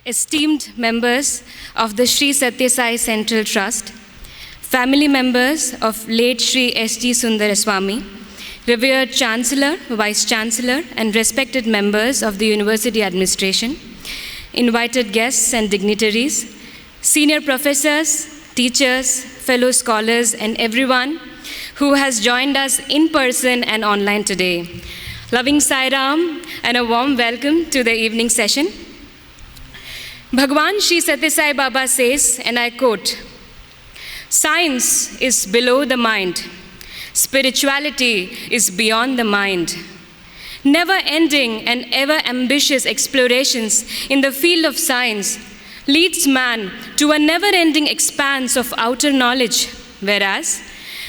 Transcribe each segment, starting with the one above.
esteemed members of the Sri Satya Sai Central Trust, family members of late Sri S.G. Sundaraswamy, revered Chancellor, Vice Chancellor, and respected members of the University Administration, invited guests and dignitaries, senior professors, teachers, fellow scholars, and everyone who has joined us in person and online today. Loving Sai Ram and a warm welcome to the evening session. Bhagwan Sri Satya Sai Baba says, and I quote, "Science is below the mind. Spirituality is beyond the mind. Never-ending and ever-ambitious explorations in the field of science leads man to a never-ending expanse of outer knowledge, whereas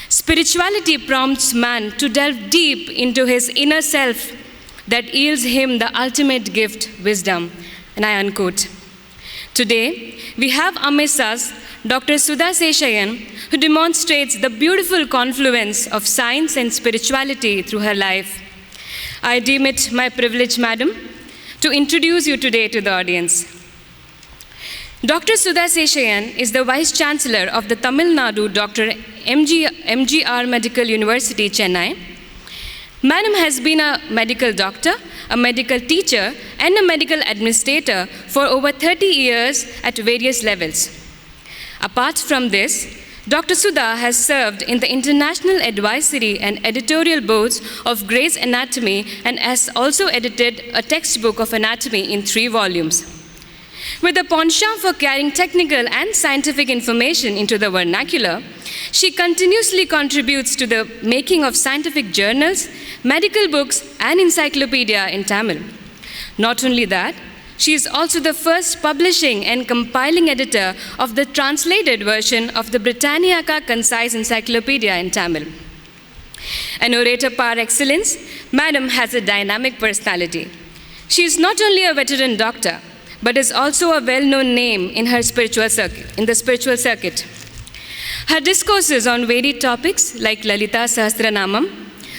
spirituality prompts man to delve deep into his inner self that yields him the ultimate gift, wisdom." And I unquote. Today, we have amidst us Dr. Sudha Seshayan, who demonstrates the beautiful confluence of science and spirituality through her life. I deem it my privilege, madam, to introduce you today to the audience. Dr. Sudha Seshayan is the Vice Chancellor of the Tamil Nadu Dr. MGR Medical University, Chennai. Madam has been a medical doctor, a medical teacher, and a medical administrator for over 30 years at various levels. Apart from this, Dr. Sudha has served in the international advisory and editorial boards of Gray's Anatomy and has also edited a textbook of anatomy in 3 volumes. With a penchant for carrying technical and scientific information into the vernacular, she continuously contributes to the making of scientific journals, medical books, and encyclopedia in Tamil. Not only that, she is also the first publishing and compiling editor of the translated version of the Britannica Concise Encyclopedia in Tamil. An orator par excellence, Madam has a dynamic personality. She is not only a veteran doctor, but is also a well-known name in the spiritual circuit. Her discourses on varied topics like Lalita Sahasranamam,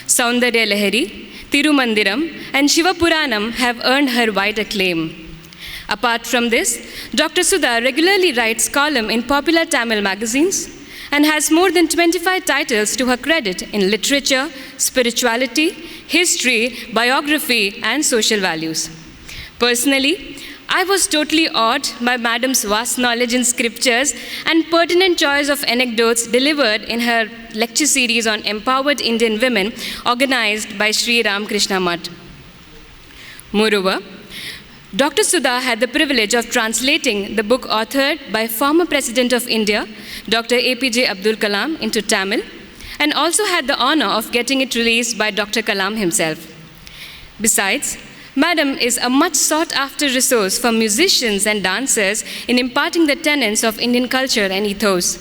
Saundarya Lahari, Tirumandiram, and Shiva Puranam have earned her wide acclaim. Apart from this, Dr. Sudha regularly writes columns in popular Tamil magazines and has more than 25 titles to her credit in literature, spirituality, history, biography, and social values. Personally, I was totally awed by Madam's vast knowledge in scriptures and pertinent choice of anecdotes delivered in her lecture series on empowered Indian women organized by Sri Ramakrishna Mutt. Moreover, Dr. Sudha had the privilege of translating the book authored by former President of India, Dr. APJ Abdul Kalam, into Tamil, and also had the honor of getting it released by Dr. Kalam himself. Besides, Madam is a much sought-after resource for musicians and dancers in imparting the tenets of Indian culture and ethos.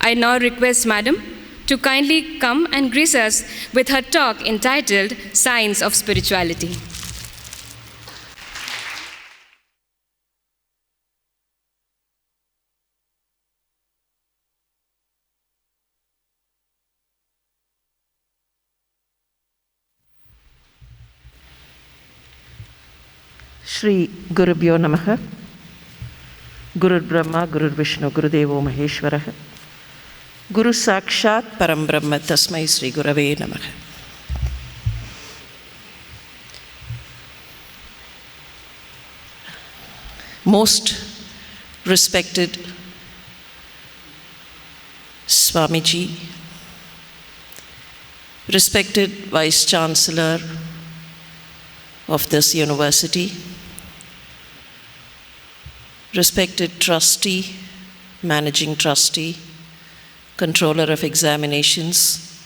I now request Madam to kindly come and grace us with her talk entitled Science of Spirituality. Shri Gurubhyo Namaha. Gurur Brahma, Gurur Vishnu, Gurudevo Maheshwaraha. Guru Sakshat Param Brahma Tasmai Sri Gurave Namaha. Most respected Swamiji, respected Vice Chancellor of this university, respected trustee, managing trustee, controller of examinations,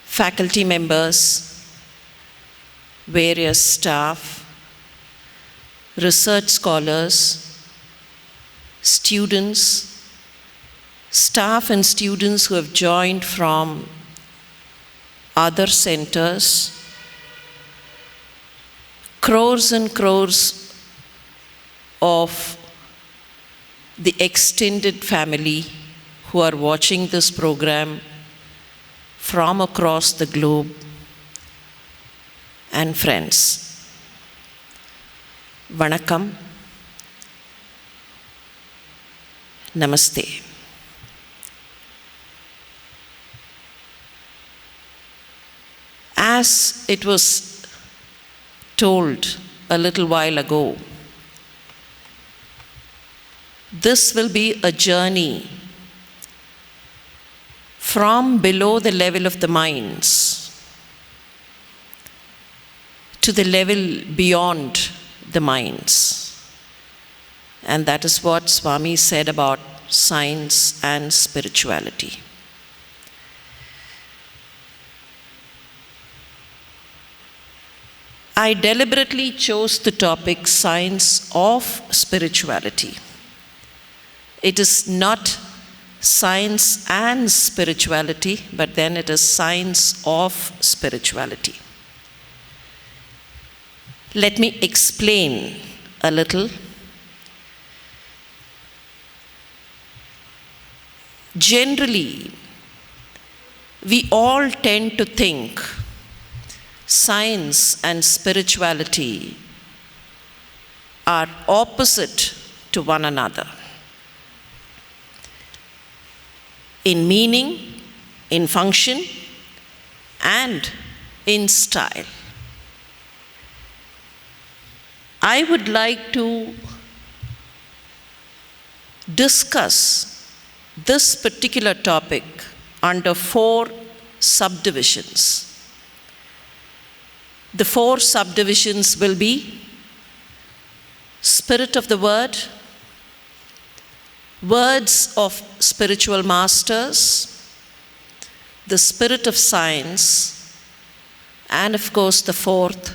faculty members, various staff, research scholars, students, staff and students who have joined from other centers, crores and crores of the extended family who are watching this program from across the globe, and friends. Vanakkam, Namaste. As it was told a little while ago, this will be a journey from below the level of the minds to the level beyond the minds. And that is what Swami said about science and spirituality. I deliberately chose the topic science of spirituality. It is not science and spirituality, but then it is science of spirituality. Let me explain a little. Generally, we all tend to think science and spirituality are opposite to one another in meaning, in function, and in style. I would like to discuss this particular topic under 4 subdivisions. The 4 subdivisions will be spirit of the word, words of spiritual masters, the spirit of science, and of course the 4th,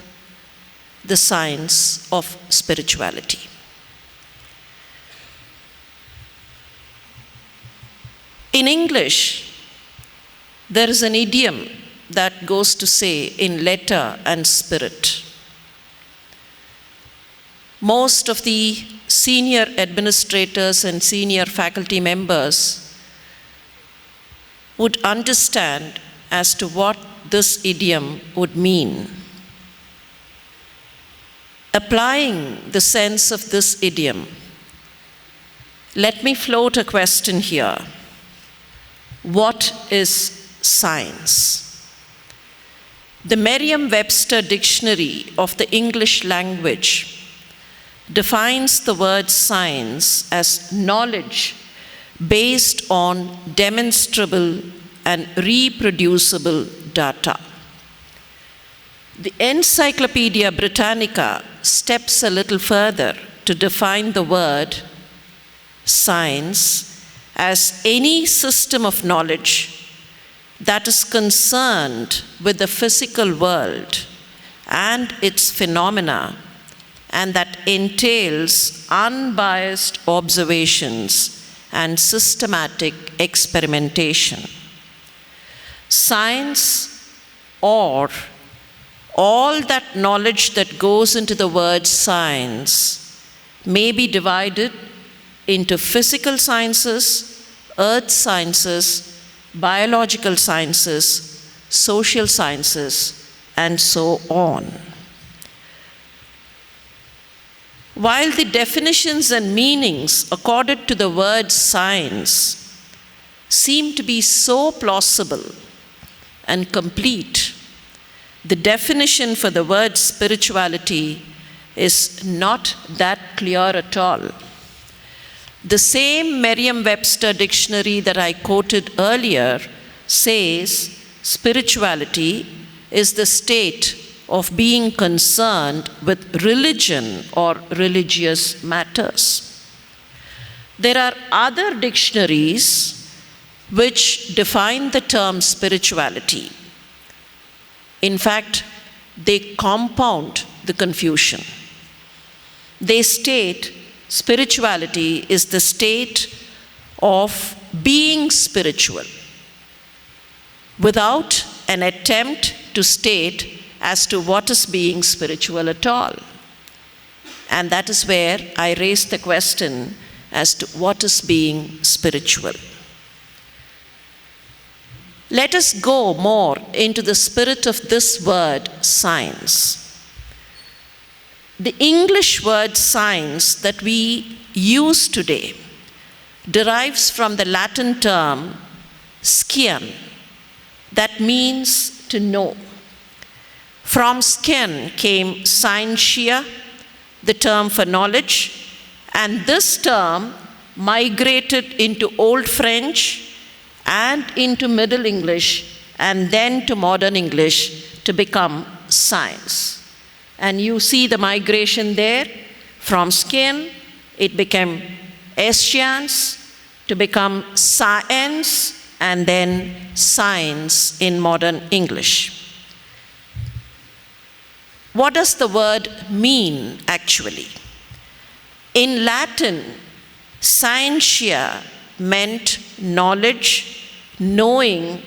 the science of spirituality. In English, there is an idiom that goes to say in letter and spirit. Most of the senior administrators and senior faculty members would understand as to what this idiom would mean. Applying the sense of this idiom, let me float a question here. What is science? The Merriam-Webster Dictionary of the English language defines the word science as knowledge based on demonstrable and reproducible data. The Encyclopedia Britannica steps a little further to define the word science as any system of knowledge that is concerned with the physical world and its phenomena, and that entails unbiased observations and systematic experimentation. Science, or all that knowledge that goes into the word science, may be divided into physical sciences, earth sciences, biological sciences, social sciences, and so on. While the definitions and meanings accorded to the word science seem to be so plausible and complete, the definition for the word spirituality is not that clear at all. The same Merriam-Webster dictionary that I quoted earlier says spirituality is the state of being concerned with religion or religious matters. There are other dictionaries which define the term spirituality. In fact, they compound the confusion. They state spirituality is the state of being spiritual without an attempt to state as to what is being spiritual at all. And that is where I raise the question as to what is being spiritual. Let us go more into the spirit of this word, science. The English word science that we use today derives from the Latin term sciens, that means to know. From sciens came scientia, the term for knowledge, and this term migrated into Old French and into Middle English and then to Modern English to become science. And you see the migration there. From sciens, it became science, to become science, and then science in Modern English. What does the word mean actually? In Latin, scientia meant knowledge, knowing,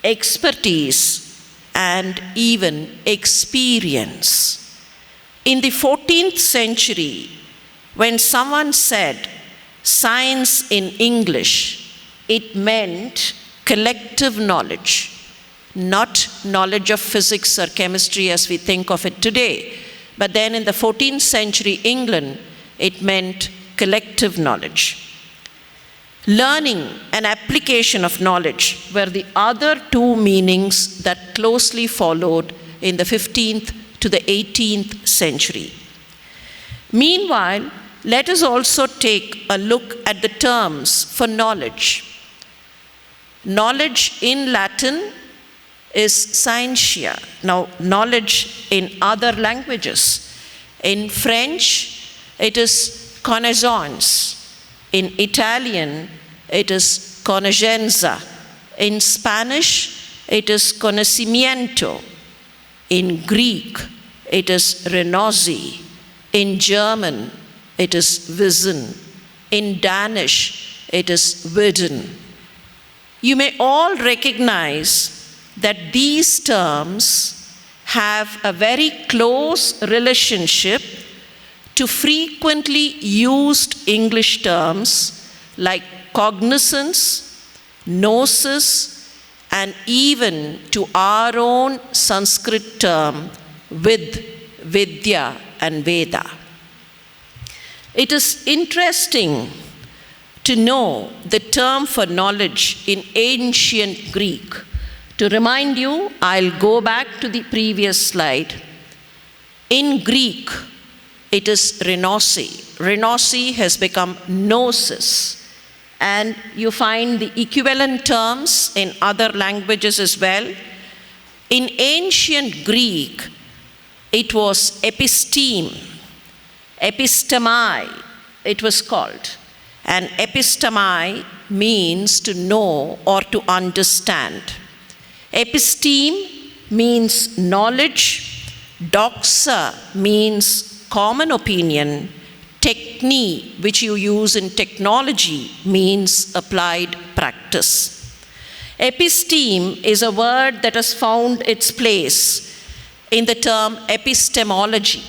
expertise, and even experience. In the 14th century, when someone said science in English, it meant collective knowledge, not knowledge of physics or chemistry as we think of it today. But then in the 14th century England, it meant collective knowledge. Learning and application of knowledge were the other two meanings that closely followed in the 15th to the 18th century. Meanwhile, let us also take a look at the terms for knowledge. Knowledge in Latin is scientia. Now, knowledge in other languages. In French, it is connaissance. In Italian, it is conoscenza. In Spanish, it is conocimiento. In Greek, it is renosi. In German, it is wissen. In Danish, it is viden. You may all recognize that these terms have a very close relationship to frequently used English terms like cognizance, gnosis, and even to our own Sanskrit term with Vidya and Veda. It is interesting to know the term for knowledge in ancient Greek. To remind you, I'll go back to the previous slide. In Greek, it is renosi. Renosi has become gnosis. And you find the equivalent terms in other languages as well. In ancient Greek, it was episteme. Epistemai, it was called. And epistemai means to know or to understand. Episteme means knowledge. Doxa means common opinion. Techne, which you use in technology, means applied practice. Episteme is a word that has found its place in the term epistemology.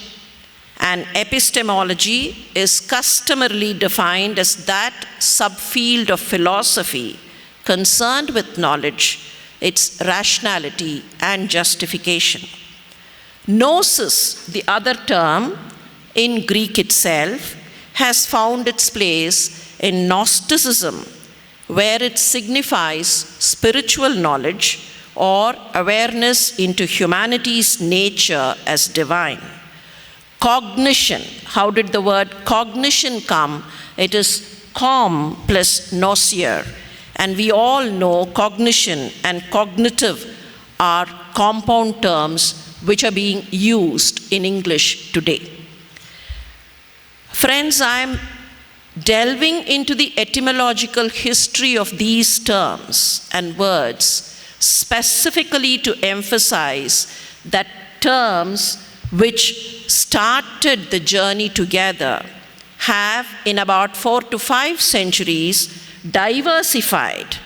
And epistemology is customarily defined as that subfield of philosophy concerned with knowledge, its rationality and justification. Gnosis, the other term, in Greek itself, has found its place in Gnosticism, where it signifies spiritual knowledge or awareness into humanity's nature as divine. Cognition, how did the word cognition come? It is com plus nosier. And we all know cognition and cognitive are compound terms which are being used in English today. Friends, I'm delving into the etymological history of these terms and words specifically to emphasize that terms which started the journey together have, in about 4 to 5 centuries, diversified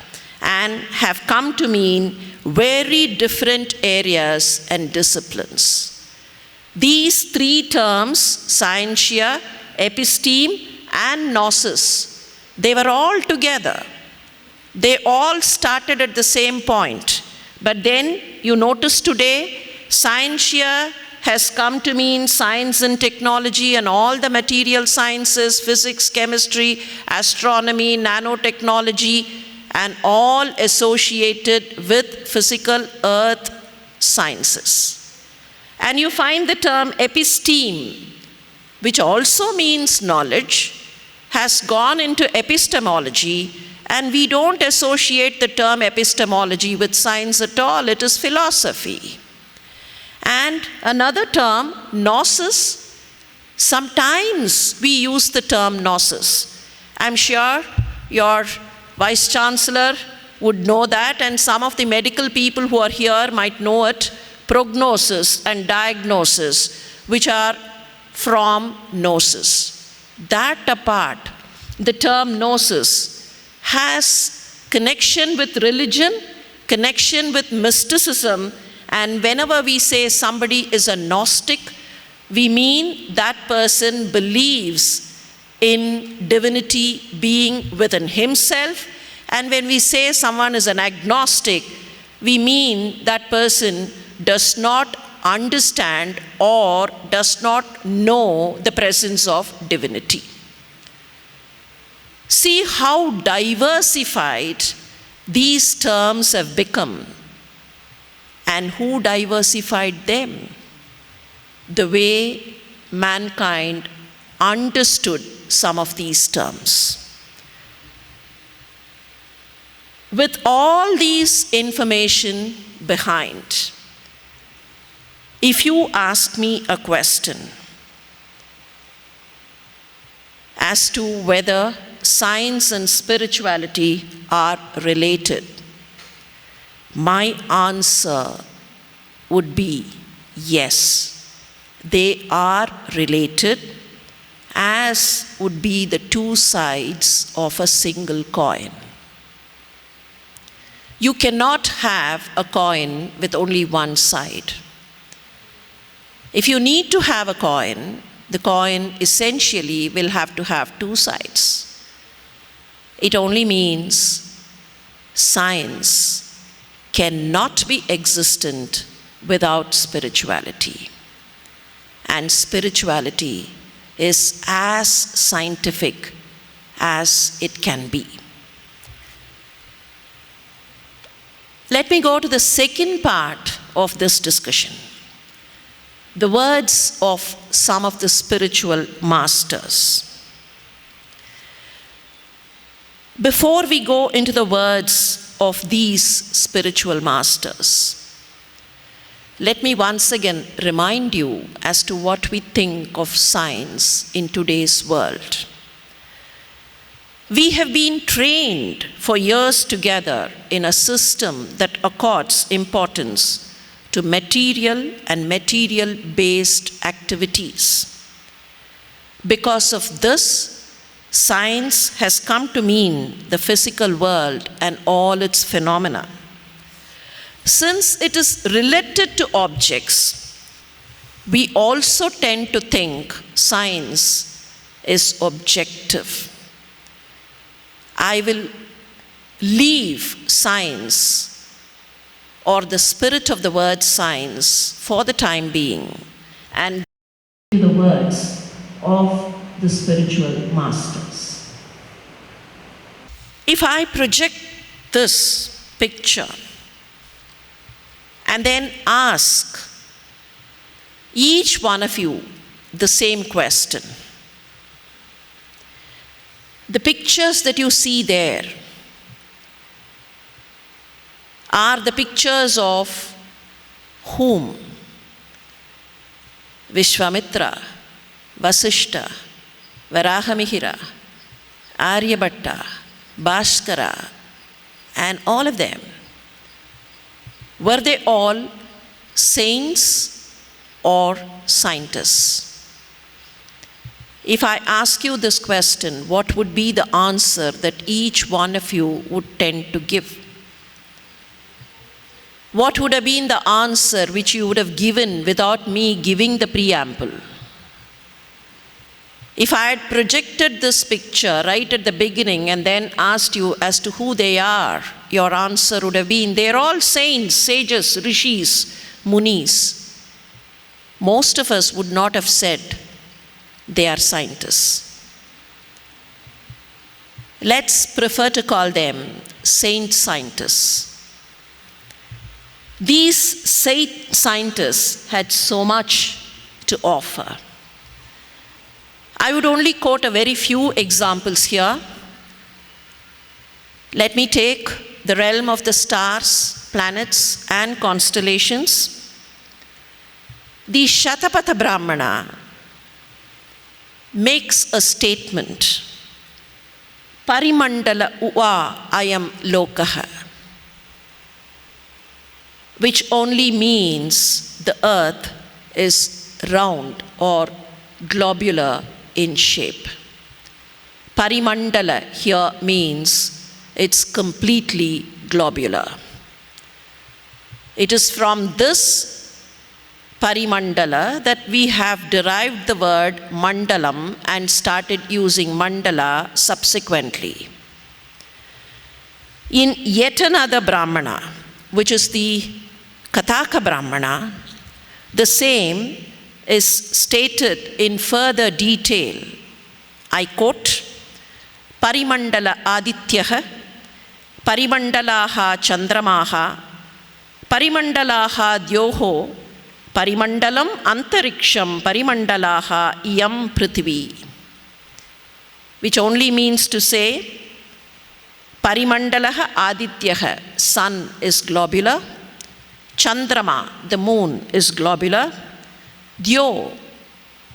and have come to mean very different areas and disciplines. These three terms, scientia, episteme, and gnosis, they were all together. They all started at the same point. But then you notice today, scientia has come to mean science and technology and all the material sciences, physics, chemistry, astronomy, nanotechnology, and all associated with physical earth sciences. And you find the term episteme, which also means knowledge, has gone into epistemology, and we don't associate the term epistemology with science at all. It is philosophy. And another term, gnosis, sometimes we use the term gnosis. I'm sure your Vice Chancellor would know that, and some of the medical people who are here might know it, prognosis and diagnosis, which are from gnosis. That apart, the term gnosis has connection with religion, connection with mysticism, and whenever we say somebody is a Gnostic, we mean that person believes in divinity being within himself. And when we say someone is an agnostic, we mean that person does not understand or does not know the presence of divinity. See how diversified these terms have become. And who diversified them? The way mankind understood some of these terms. With all these information behind, if you ask me a question as to whether science and spirituality are related, my answer would be yes, they are related, as would be the two sides of a single coin. You cannot have a coin with only one side. If you need to have a coin, the coin essentially will have to have two sides. It only means science cannot be existent without spirituality. And spirituality is as scientific as it can be. Let me go to the second part of this discussion. The words of some of the spiritual masters. Before we go into the words of these spiritual masters, let me once again remind you as to what we think of science in today's world. We have been trained for years together in a system that accords importance to material and material-based activities. Because of this, science has come to mean the physical world and all its phenomena. Since it is related to objects, we also tend to think science is objective. I will leave science or the spirit of the word science for the time being and to the words of the spiritual masters. If I project this picture and then ask each one of you the same question, the pictures that you see there are the pictures of whom? Vishwamitra, Vasishta, Varahamihira, Aryabhatta, Bhaskara, and all of them. Were they all saints or scientists? If I ask you this question, what would be the answer that each one of you would tend to give? What would have been the answer which you would have given without me giving the preamble? If I had projected this picture right at the beginning and then asked you as to who they are, your answer would have been, they're all saints, sages, rishis, munis. most of us would not have said they are scientists. Let's prefer to call them saint scientists. These saint scientists had so much to offer. I would only quote a very few examples here. Let me take the realm of the stars, planets, and constellations. The Shatapatha Brahmana makes a statement, Parimandala uva ayam lokaha, which only means the earth is round or globular in shape. Parimandala here means it's completely globular. It is from this Parimandala that we have derived the word mandalam and started using mandala subsequently. In yet another Brahmana, which is the Kataka Brahmana, the same is stated in further detail. I quote, Parimandala adityaha, Parimandalaha chandramaha, Parimandalaha dyoho, Parimandalam antariksham, Parimandalaha iyam prithvi. Which only means to say, Parimandalaha adityaha, sun is globular, Chandrama, the moon is globular, Dyo,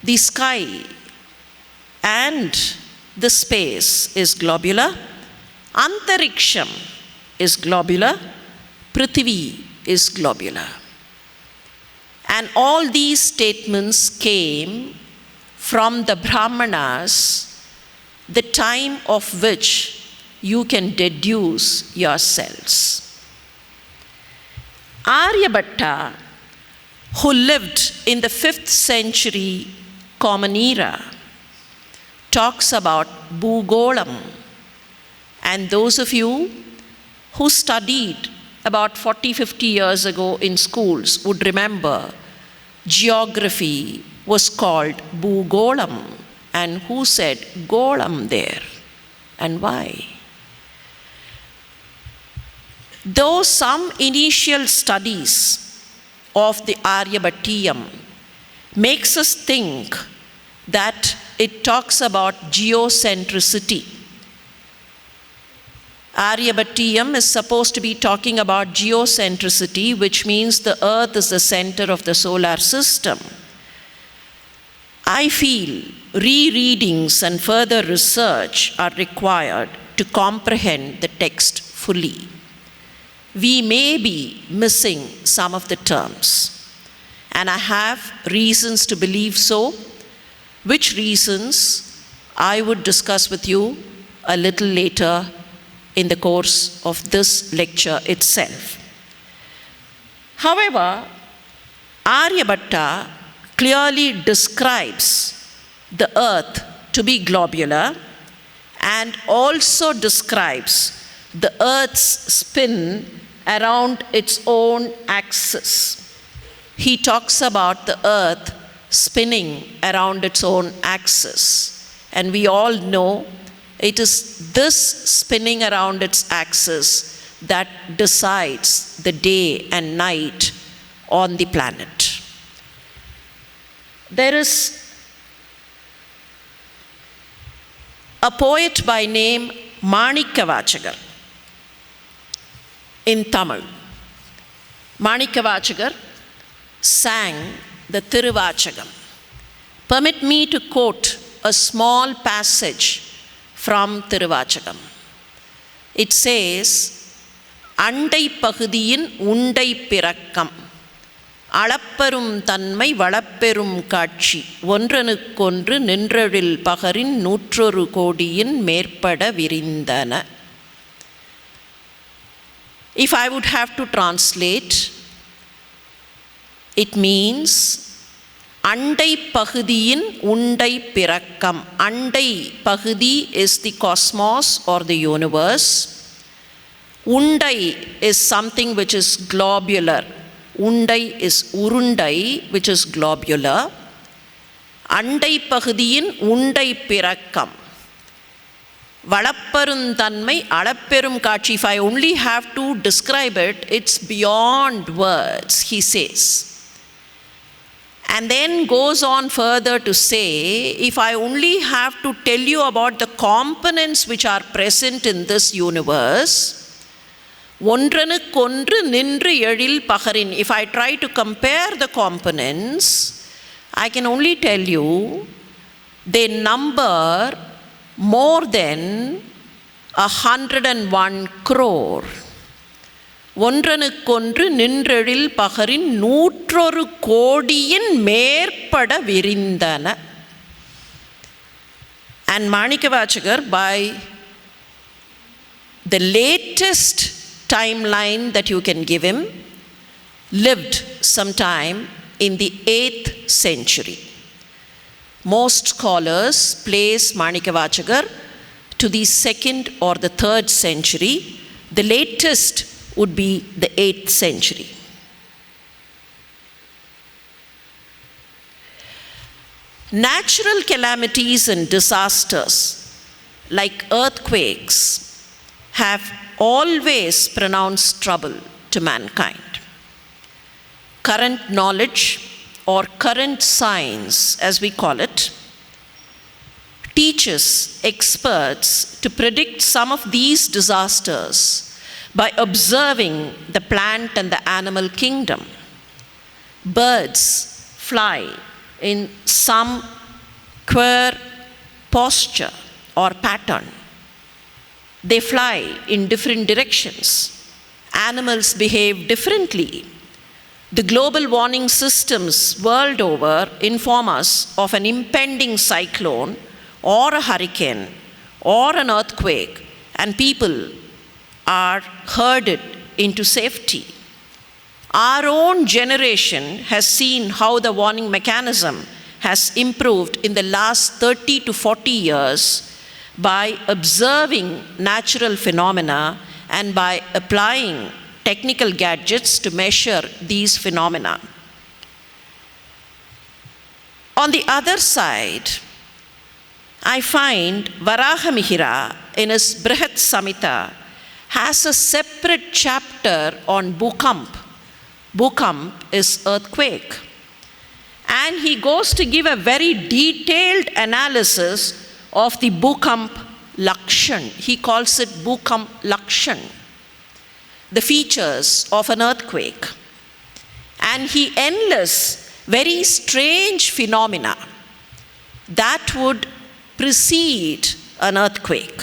the sky and the space is globular, Antariksham is globular, Prithvi is globular. And all these statements came from the Brahmanas, the time of which you can deduce yourselves. Aryabhatta, who lived in the 5th century Common Era, talks about Bhugolam. And those of you who studied about 40-50 years ago in schools would remember geography was called Bhugolam. And who said Golam there? And why? Though some initial studies of the Aryabhattiyam makes us think that it talks about geocentricity. Aryabhattiyam is supposed to be talking about geocentricity, which means the earth is the center of the solar system. I feel rereadings and further research are required to comprehend the text fully. We may be missing some of the terms, and I have reasons to believe so, which reasons I would discuss with you a little later in the course of this lecture itself. However, Aryabhatta clearly describes the earth to be globular and also describes the earth's spin around its own axis. He talks about the earth spinning around its own axis. And we all know it is this spinning around its axis that decides the day and night on the planet. There is a poet by name Manikavachagar in Tamil. Manikavachagar sang the Thiruvachagam. Permit me to quote a small passage from Thiruvachagam. It says, Andai Pagudiyin Undai Pirakkam, Alapparum Tanmai Valapperum Kaatchi, Onranukkonru Ninraril Pagarin Nuttoru Kodiyin Merpada Virindana. If I would have to translate, it means Andai Pagudiyin Undai Pirakkam. Andai Pagudi is the cosmos or the universe. Undai is something which is globular, Undai is urundai, which is globular. Andai pagudhiyin undai pirakkam. Valapparuntanmai alapperum kaatchi. If I only have to describe it, it's beyond words, he says. And then goes on further to say, if I only have to tell you about the components which are present in this universe, ஒன்றனுக்கொன்று நின்று எழில் பகரின். If I try to compare the components, I can only tell you they number more than 101 crore. ஒன்றனுக்கொன்று நின்றெழில் பகரின் 101 கோடியின் மேற்பட விரிந்தன. And Manikavachakar, by the latest timeline that you can give him, lived sometime in the 8th century. Most scholars place Manikavachakar to the 2nd or the 3rd century. The latest would be the 8th century. Natural calamities and disasters like earthquakes have always pronounced trouble to mankind. Current knowledge, or current science as we call it, teaches experts to predict some of these disasters by observing the plant and the animal kingdom. Birds fly in some queer posture or pattern. They fly in different directions. Animals behave differently. The global warning systems world over inform us of an impending cyclone or a hurricane or an earthquake, and people are herded into safety. Our own generation has seen how the warning mechanism has improved in the last 30 to 40 years by observing natural phenomena and by applying technical gadgets to measure these phenomena. On the other side, I find Varahamihira in his Brihat Samhita has a separate chapter on Bhukamp. Bhukamp is earthquake. And he goes to give a very detailed analysis of the Bhukamp Lakshan. He calls it Bhukamp Lakshan, the features of an earthquake. And he enlists very strange phenomena that would precede an earthquake.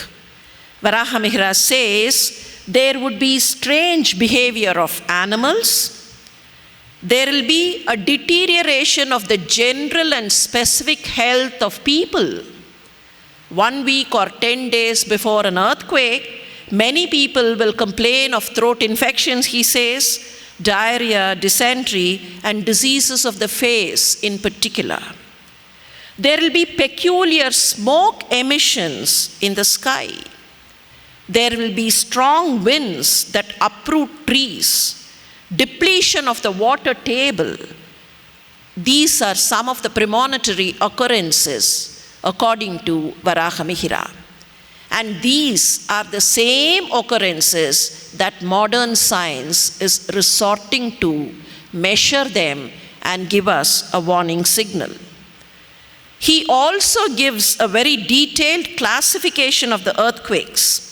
Varahamihira says there would be strange behavior of animals. There will be a deterioration of the general and specific health of people. 1 week or 10 days before an earthquake, many people will complain of throat infections, he says, diarrhea, dysentery, and diseases of the face in particular. There will be peculiar smoke emissions in the sky. There will be strong winds that uproot trees, depletion of the water table. These are some of the premonitory occurrences according to Varahamihira. And these are the same occurrences that modern science is resorting to measure them and give us a warning signal. He also gives a very detailed classification of the earthquakes.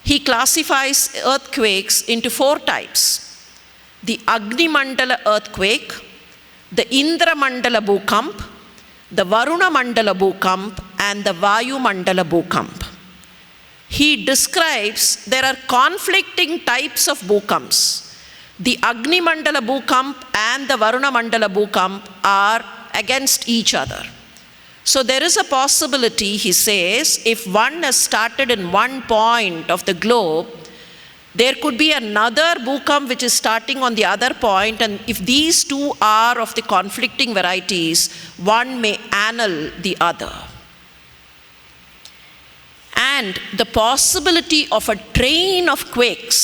He classifies earthquakes into 4 types: the Agni Mandala earthquake, the Indra Mandala Bhukamp, the Varuna Mandala Bhukamp, and the Vayu Mandala Bhukamp. He describes there are conflicting types of Bhukamps. The Agni Mandala Bhukamp and the Varuna Mandala Bhukamp are against each other. So there is a possibility, he says, if one has started in one point of the globe, there could be another Bhukamp which is starting on the other point, and if these two are of the conflicting varieties, one may annul the other. And the possibility of a train of quakes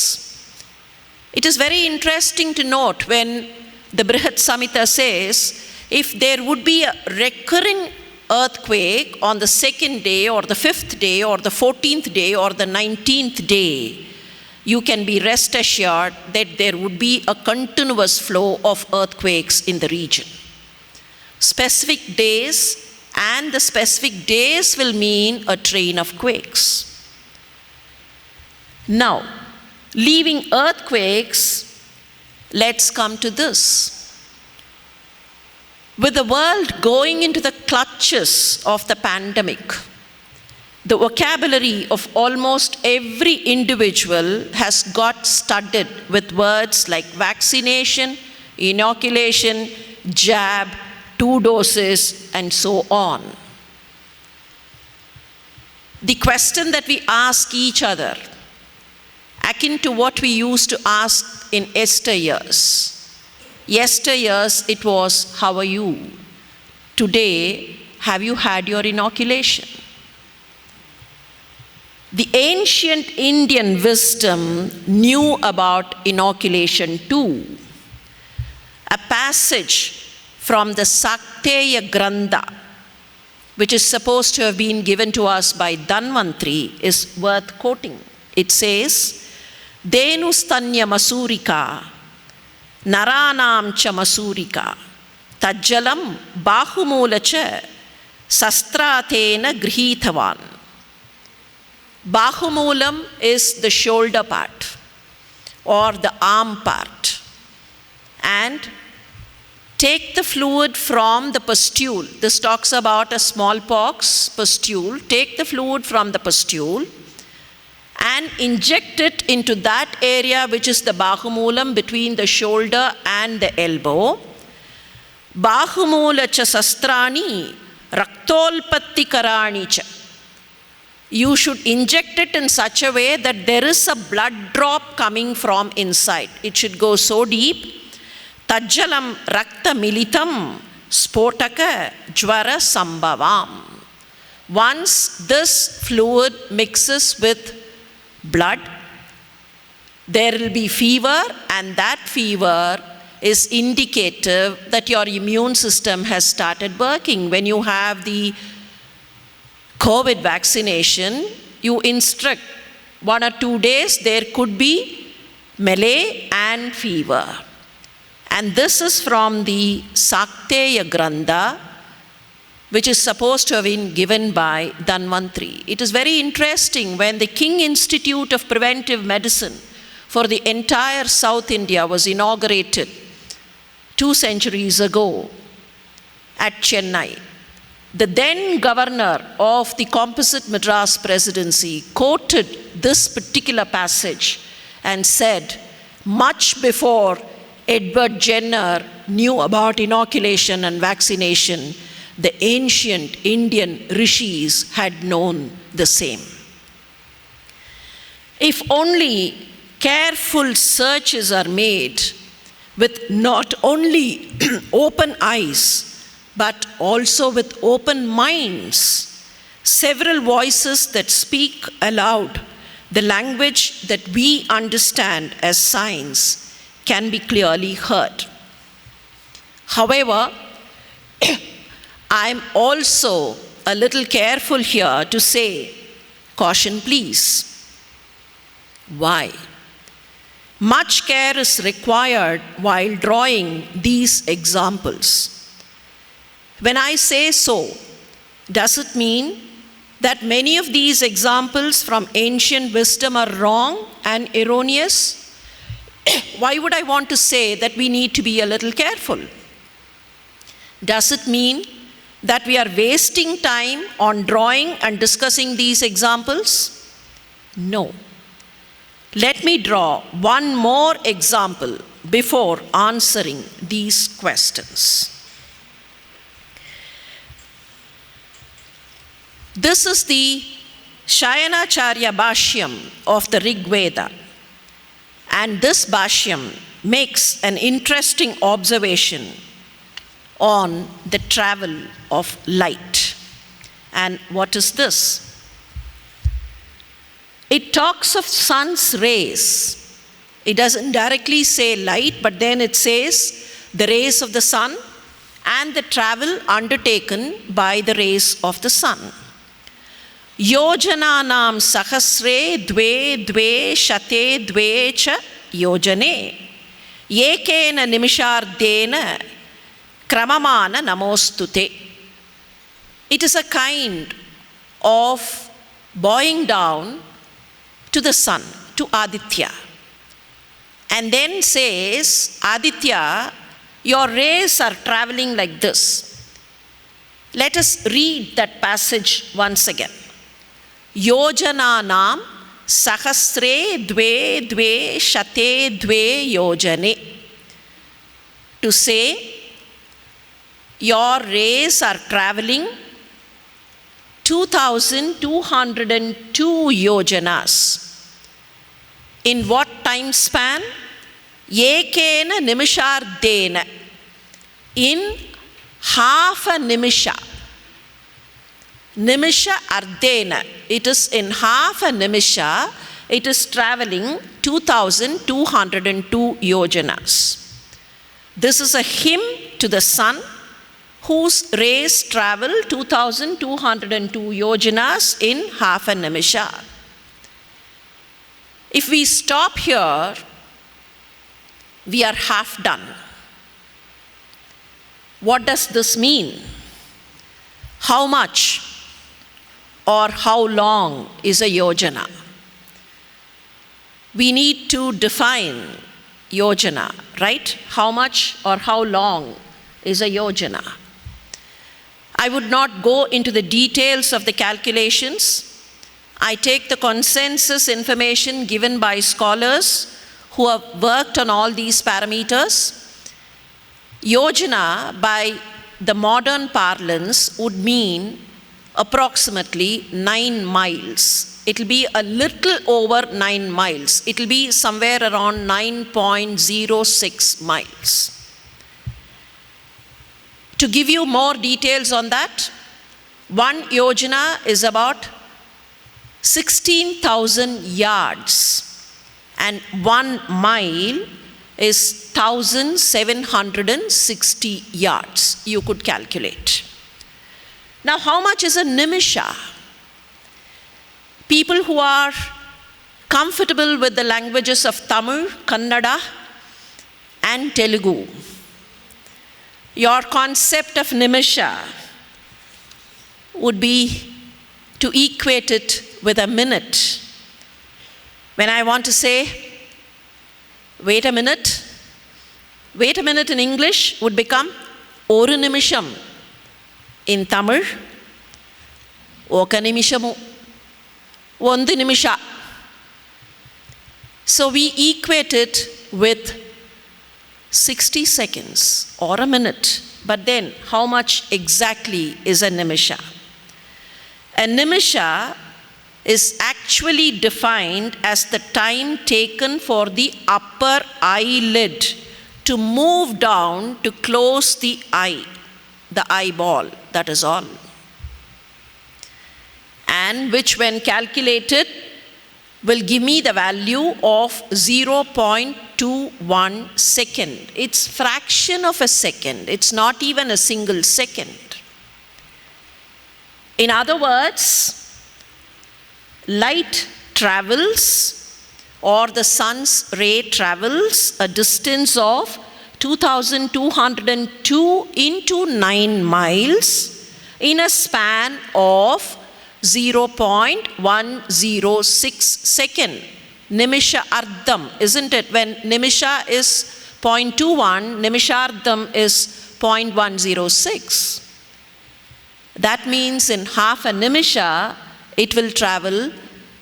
It is very interesting to note when the Brihat Samhita says, if there would be a recurring earthquake on the 2nd day or the 5th day or the 14th day or the 19th day, you can be rest assured that there would be a continuous flow of earthquakes in the region. Specific days, and the specific days will mean a train of quakes. Now, leaving earthquakes, let's come to this. With the world going into the clutches of the pandemic, the vocabulary of almost every individual has got studded with words like vaccination, inoculation, jab, 2 doses, and so on. The question that we ask each other, akin to what we used to ask in yesteryears. Yesteryears it was, how are you? Today, have you had your inoculation? The ancient Indian wisdom knew about inoculation too. A passage from the Sakteya Grantha, which is supposed to have been given to us by Dhanvantri, is worth quoting. It says, Denustanya Masurika, Naranam cha Masurika, Tajjalam Bahumulacha, Sastratena Grihitavan. Bahumulam is the shoulder part or the arm part. And take the fluid from the pustule. This talks about a smallpox pustule. Take the fluid from the pustule and inject it into that area which is the bahumulam between the shoulder and the elbow. Bahumula cha sastrani raktolpatti karani cha. You should inject it in such a way that there is a blood drop coming from inside. It should go so deep. Tajjalam rakta militam spotaka jvara sambhavam. Once this fluid mixes with blood, there will be fever, and that fever is indicative that your immune system has started working. When you have the COVID vaccination, you instruct 1 or 2 days, there could be malaise and fever. And this is from the Sakteya Grantha, which is supposed to have been given by Dhanvantri. It is very interesting when the King Institute of Preventive Medicine for the entire South India was inaugurated 2 centuries ago at Chennai. The then governor of the composite Madras presidency quoted this particular passage and said, much before Edward Jenner knew about inoculation and vaccination, the ancient Indian rishis had known the same. If only careful searches are made with not only open eyes, but also with open minds, several voices that speak aloud the language that we understand as science can be clearly heard. However, I'm also a little careful here to say, caution please. Why? Much care is required while drawing these examples. When I say so, does it mean that many of these examples from ancient wisdom are wrong and erroneous? Why would I want to say that we need to be a little careful? Does it mean that we are wasting time on drawing and discussing these examples? No. Let me draw one more example before answering these questions. This is the Shayanacharya Bhashyam of the Rig Veda. And this Bhashyam makes an interesting observation on the travel of light. And what is this? It talks of sun's rays It doesn't directly say light, but then it says the rays of the sun and the travel undertaken by the rays of the sun. Yojananam sahasre dve dve shate dve cha yojane ekena nimishardena kramamana namostute. It is a kind of bowing down to the sun, to Aditya. And then says, Aditya, your rays are traveling like this. Let us read that passage once again. Yojananam sahasre dve dve shate dve yojane. To say, your rays are traveling 2,202 yojanas. In what time span? Ekena nimishardena. In half a nimisha. Nimisha ardena. It is in half a nimisha. It is traveling 2,202 yojanas. This is a hymn to the sun, whose rays travel 2,202 yojanas in half a nimisha. If we stop here, we are half done. What does this mean? How much or how long is a yojana? We need to define yojana, right? How much or how long is a yojana? I would not go into the details of the calculations. I take the consensus information given by scholars who have worked on all these parameters. Yojana, by the modern parlance, would mean approximately 9 miles. It will be a little over 9 miles. It will be somewhere around 9.06 miles. To give you more details on that, one yojana is about 16,000 yards, and 1 mile is 1,760 yards. You could calculate. Now, how much is a nimisha? People who are comfortable with the languages of Tamil, Kannada, and Telugu, your concept of nimisha would be to equate it with a minute. When I want to say, wait a minute in English would become oru nimisham. In Tamil, oka nimishamu, ondu nimisha. So we equate it with 60 seconds or a minute. But then, how much exactly is a nimisha? A nimisha is actually defined as the time taken for the upper eyelid to move down to close the eye, the eyeball, that is all. And which, when calculated, will give me the value of 0.21 second. It's fraction of a second. It's not even a single second. In other words, light travels, or the sun's ray travels a distance of 2,202 into 9 miles in a span of 0.106 second. Nimisha ardham, isn't it? When nimisha is 0.21, nimishardham is 0.106. That means in half a nimisha, it will travel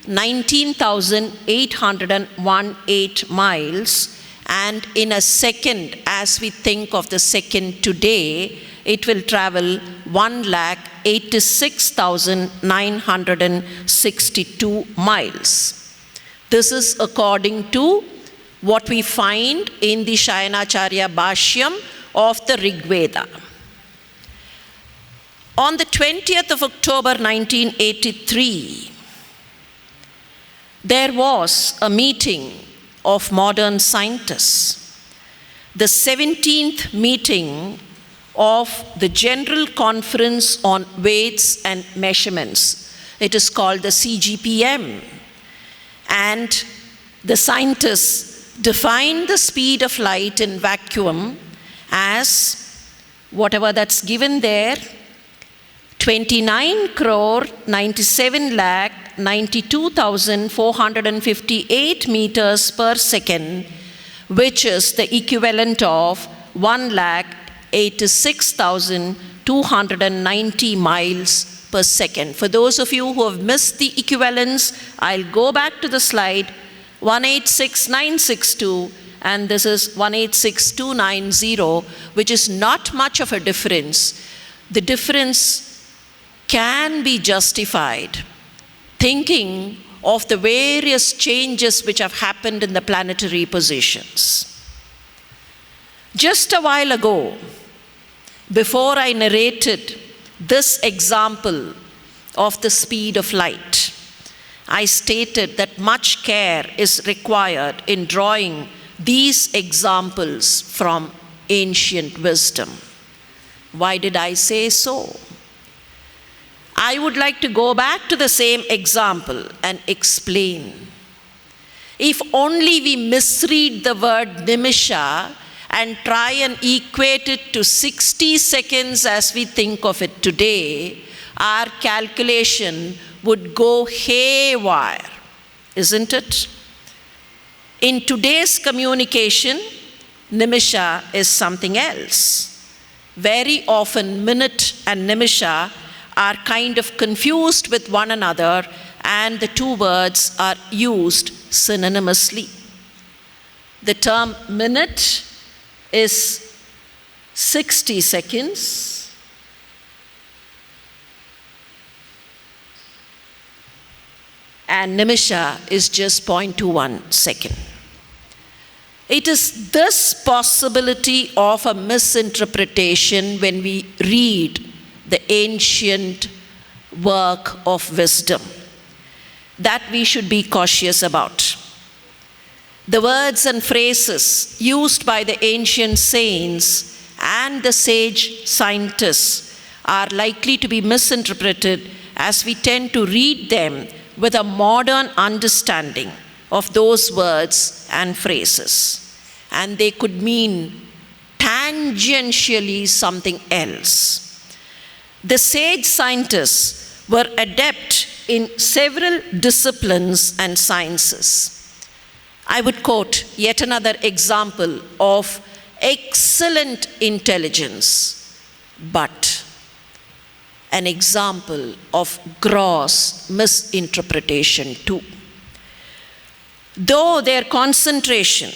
19,818 miles, and in a second, as we think of the second today, it will travel 1,86,962 miles. This is according to what we find in the Shayanacharya Bhashyam of the Rig Veda. On the 20th of October 1983, there was a meeting of modern scientists. The 17th meeting of the General Conference on Weights and Measurements. It is called the CGPM. And the scientists define the speed of light in vacuum as whatever that's given there, 29 crore 97 lakh 92,458 meters per second, which is the equivalent of 1,86,290 miles per second. For those of you who have missed the equivalence, I'll go back to the slide, 186,962, and this is 186,290, which is not much of a difference. The difference can be justified thinking of the various changes which have happened in the planetary positions. Just a while ago, before I narrated this example of the speed of light, I stated that much care is required in drawing these examples from ancient wisdom. Why did I say so? I would like to go back to the same example and explain. If only we misread the word nimisha and try and equate it to 60 seconds as we think of it today, our calculation would go haywire, isn't it? In today's communication, nimisha is something else. Very often, minute and nimisha are kind of confused with one another, and the two words are used synonymously. The term minute is 60 seconds, and nimisha is just 0.21 second. It is this possibility of a misinterpretation when we read the ancient work of wisdom that we should be cautious about. The words and phrases used by the ancient saints and the sage scientists are likely to be misinterpreted as we tend to read them with a modern understanding of those words and phrases. And they could mean tangentially something else. The sage scientists were adept in several disciplines and sciences. I would quote yet another example of excellent intelligence, but an example of gross misinterpretation too. Though their concentration,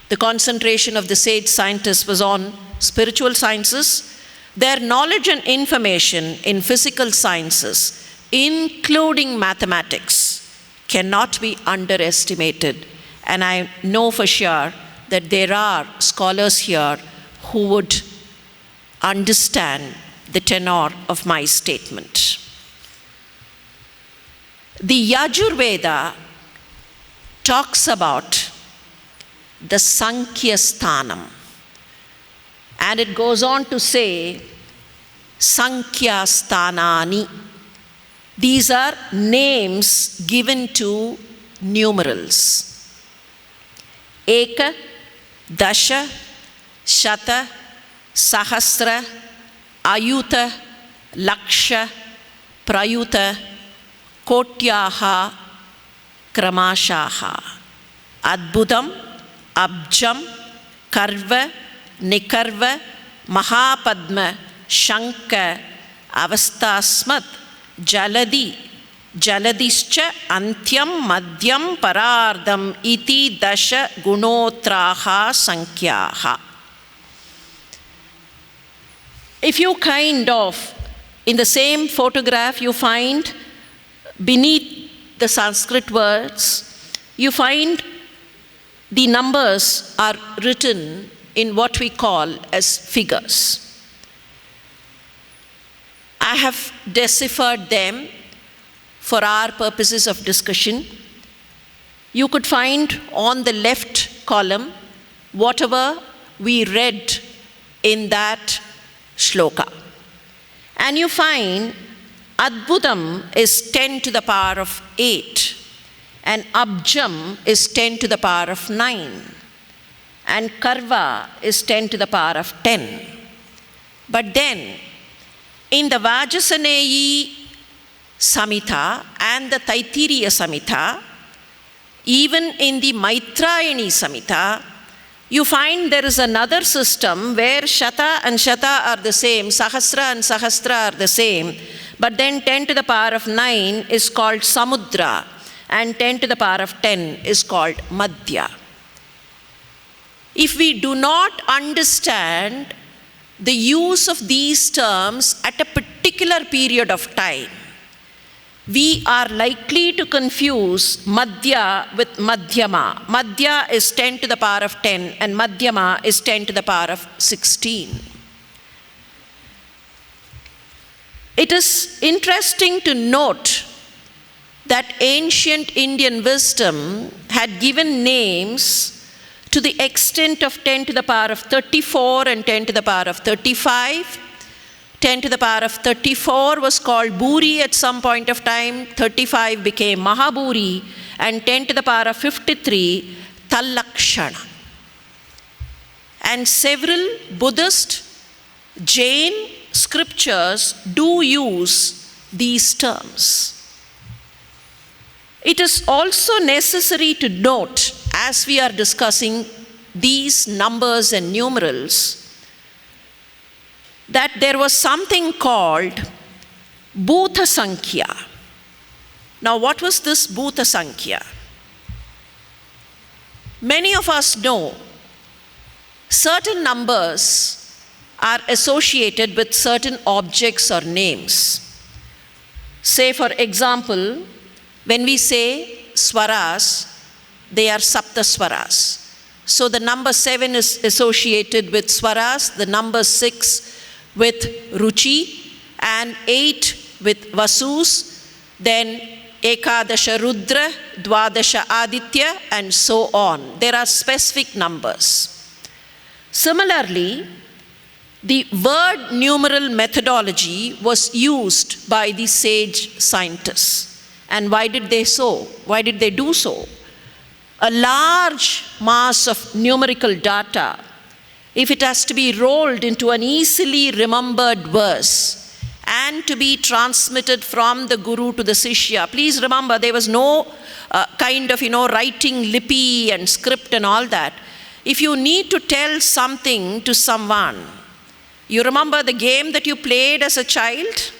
the concentration of the sage scientists was on spiritual sciences, their knowledge and information in physical sciences, including mathematics, cannot be underestimated. And I know for sure that there are scholars here who would understand the tenor of my statement. The Yajurveda talks about the Sankhya Sthanam. And it goes on to say, Sankhya Sthanani. These are names given to numerals. Eka, Dasha, Shata, Sahasra, Ayuta, Laksha, Prayuta, Kotyaha, Kramashaha. Adbudam, Abjam, Karva, Nikarva, Mahapadma, Shanka, Avastasmat, Jaladi, Jaladischa, Antyam, Madhyam, Parardam, Iti, Dasha, Gunotraha, Sankhyaha. If you kind of, in the same photograph, you find beneath the Sanskrit words, you find the numbers are written in what we call as figures. I have deciphered them for our purposes of discussion. you could find on the left column whatever we read in that shloka. And you find Adbhutam is 10 to the power of 8, and Abjam is 10 to the power of 9, and Karva is 10 to the power of 10. But then, in the Vajasaneyi Samhita and the Taittiriya Samhita, even in the Maitrayani Samhita, you find there is another system where Shata and Shata are the same, Sahasra and Sahasra are the same, but then 10 to the power of 9 is called Samudra, and 10 to the power of 10 is called Madhya. If we do not understand the use of these terms at a particular period of time, we are likely to confuse Madhya with Madhyama. Madhya is 10 to the power of 10 and Madhyama is 10 to the power of 16. It is interesting to note that ancient Indian wisdom had given names to the extent of 10 to the power of 34 and 10 to the power of 35. 10 to the power of 34 was called Buri at some point of time, 35 became Mahaburi, and 10 to the power of 53, Talakshana. And several Buddhist, Jain scriptures do use these terms. It is also necessary to note, as we are discussing these numbers and numerals, that there was something called Bhuta Sankhya. Now, what was this Bhuta Sankhya? Many of us know certain numbers are associated with certain objects or names. Say, for example, when we say swaras, they are sapta swaras. So the number 7 is associated with swaras, the number 6 with Ruchi, and 8 with Vasus, then Ekadasha Rudra, Dwadasha Aditya, and so on. There are specific numbers. Similarly, the word numeral methodology was used by the sage scientists. And why did they so? Why did they do so? A large mass of numerical data, if it has to be rolled into an easily remembered verse and to be transmitted from the guru to the sishya, please remember there was no kind of, writing lipi and script and all that. If you need to tell something to someone, you remember the game that you played as a child?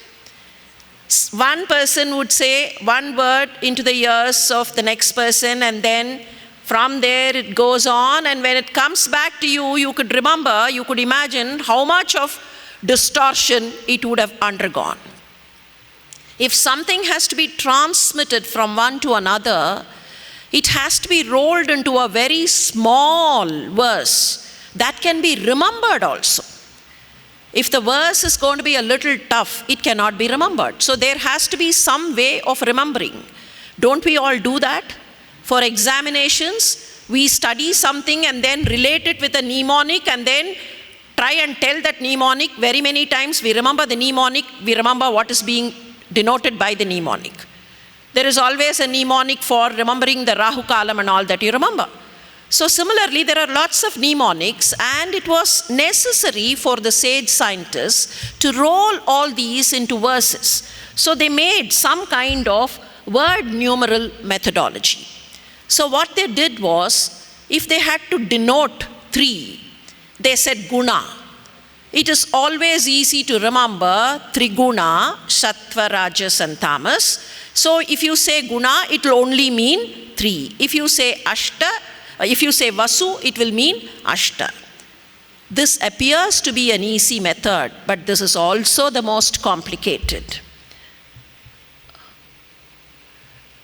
One person would say one word into the ears of the next person, and then from there it goes on, and when it comes back to you, you could remember, you could imagine how much of distortion it would have undergone. If something has to be transmitted from one to another, it has to be rolled into a very small verse that can be remembered also. If the verse is going to be a little tough, it cannot be remembered. So there has to be some way of remembering. Don't we all do that? For examinations, we study something and then relate it with a mnemonic and then try and tell that mnemonic very many times. We remember the mnemonic, we remember what is being denoted by the mnemonic. There is always a mnemonic for remembering the Rahu Kalam and all that you remember. So similarly, there are lots of mnemonics, and it was necessary for the sage scientists to roll all these into verses. So they made some kind of word numeral methodology. So what they did was, if they had to denote 3, they said guna. It is always easy to remember Triguna, Sattva, Rajas and Tamas. So if you say guna, it will only mean 3. If you say Ashta, if you say Vasu, it will mean Ashta. This appears to be an easy method, but this is also the most complicated.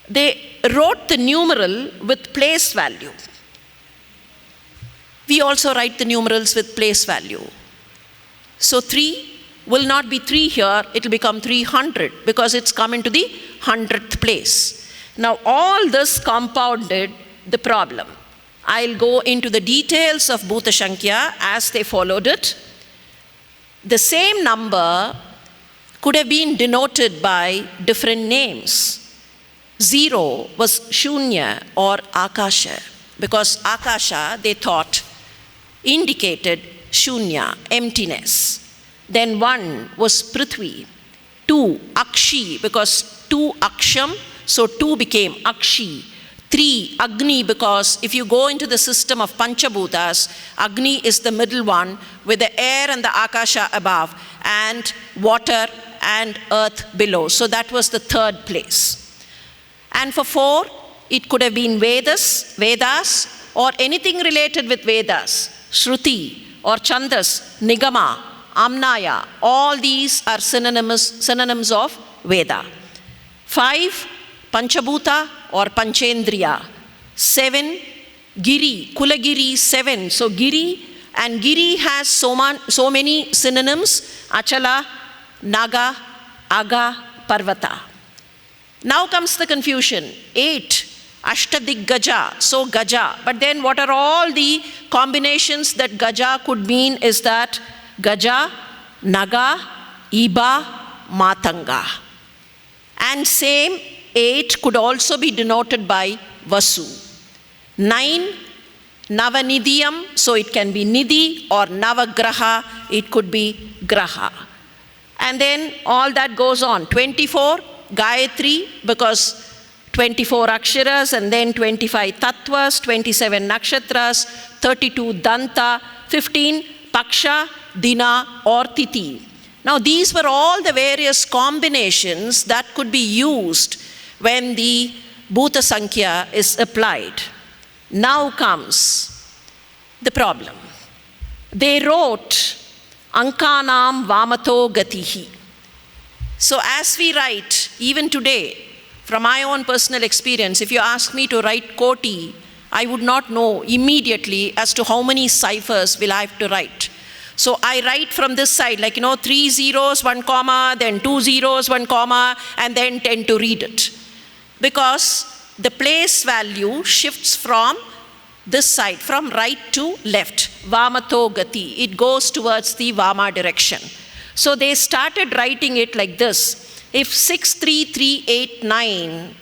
They wrote the numeral with place value. We also write the numerals with place value. So 3 will not be 3 here, it will become 300 because it's come into the 100th place. Now, all this compounded the problem. I'll go into the details of Bhuta Sankhya as they followed it. The same number could have been denoted by different names. 0 was Shunya or Akasha, because Akasha, they thought, indicated Shunya, emptiness. Then 1 was Prithvi. 2, Akshi, because 2 Aksham, so 2 became Akshi. 3, Agni, because if you go into the system of Panchabhutas, Agni is the middle one with the air and the Akasha above and water and earth below. So that was the 3rd place. And for 4, it could have been Vedas, or anything related with Vedas, Shruti or Chandas, Nigama, Amnaya. All these are synonyms of Veda. 5, Panchabhuta or Panchendriya. 7, Giri, Kulagiri 7. So Giri, and Giri has so many synonyms, Achala, Naga, Aga, Parvata. Now comes the confusion. 8, Ashtadiggaja, so Gaja. But then what are all the combinations that Gaja could mean is that Gaja, Naga, Iba, Matanga. And same 8 could also be denoted by Vasu. 9, Navanidiyam, so it can be Nidhi, or Navagraha, it could be Graha. And then all that goes on. 24, Gayatri, because 24 Aksharas, and then 25 Tattvas, 27 Nakshatras, 32 Danta, 15 Paksha, Dina or Tithi. Now these were all the various combinations that could be used when the Bhuta Sankhya is applied. Now comes the problem. They wrote Ankanam Vamato Gatihi. So as we write, even today, from my own personal experience, if you ask me to write Koti, I would not know immediately as to how many ciphers will I have to write. So I write from this side, 3 zeros, 1 comma, then 2 zeros, 1 comma, and then tend to read it. Because the place value shifts from this side, from right to left, Vamato Gati. It goes towards the Vama direction. So they started writing it like this. If 63389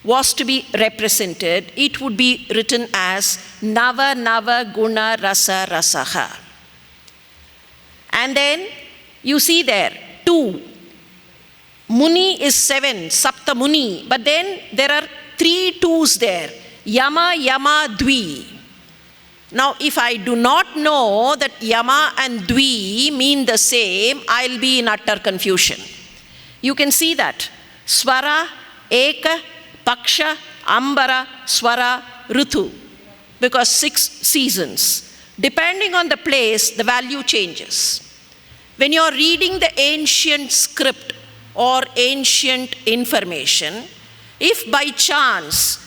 was to be represented, it would be written as Nava Nava Guna Rasa Rasaha. And then you see there, 2. Muni is 7, Sapta Muni. But then there are 3 2s there. Yama, Yama, Dvi. Now, if I do not know that Yama and Dvi mean the same, I'll be in utter confusion. You can see that. Swara, Eka, Paksha, Ambara, Swara, Ritu. Because 6 seasons. Depending on the place, the value changes. When you're reading the ancient script or ancient information, if by chance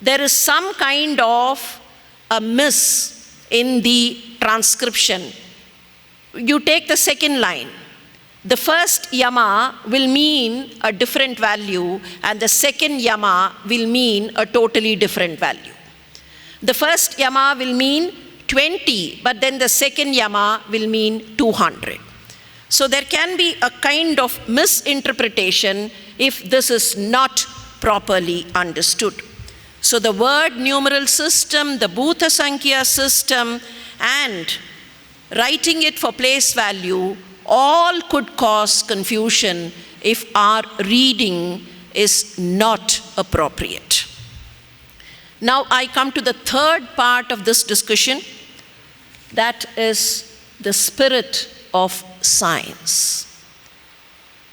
there is some kind of a miss in the transcription, you take the second line. The first yama will mean a different value, and the second yama will mean a totally different value. The first yama will mean 20, but then the second yama will mean 200. So there can be a kind of misinterpretation if this is not properly understood. So the word numeral system, the Bhuta Sankhya system, and writing it for place value all could cause confusion if our reading is not appropriate. Now I come to the third part of this discussion, that is the spirit of science.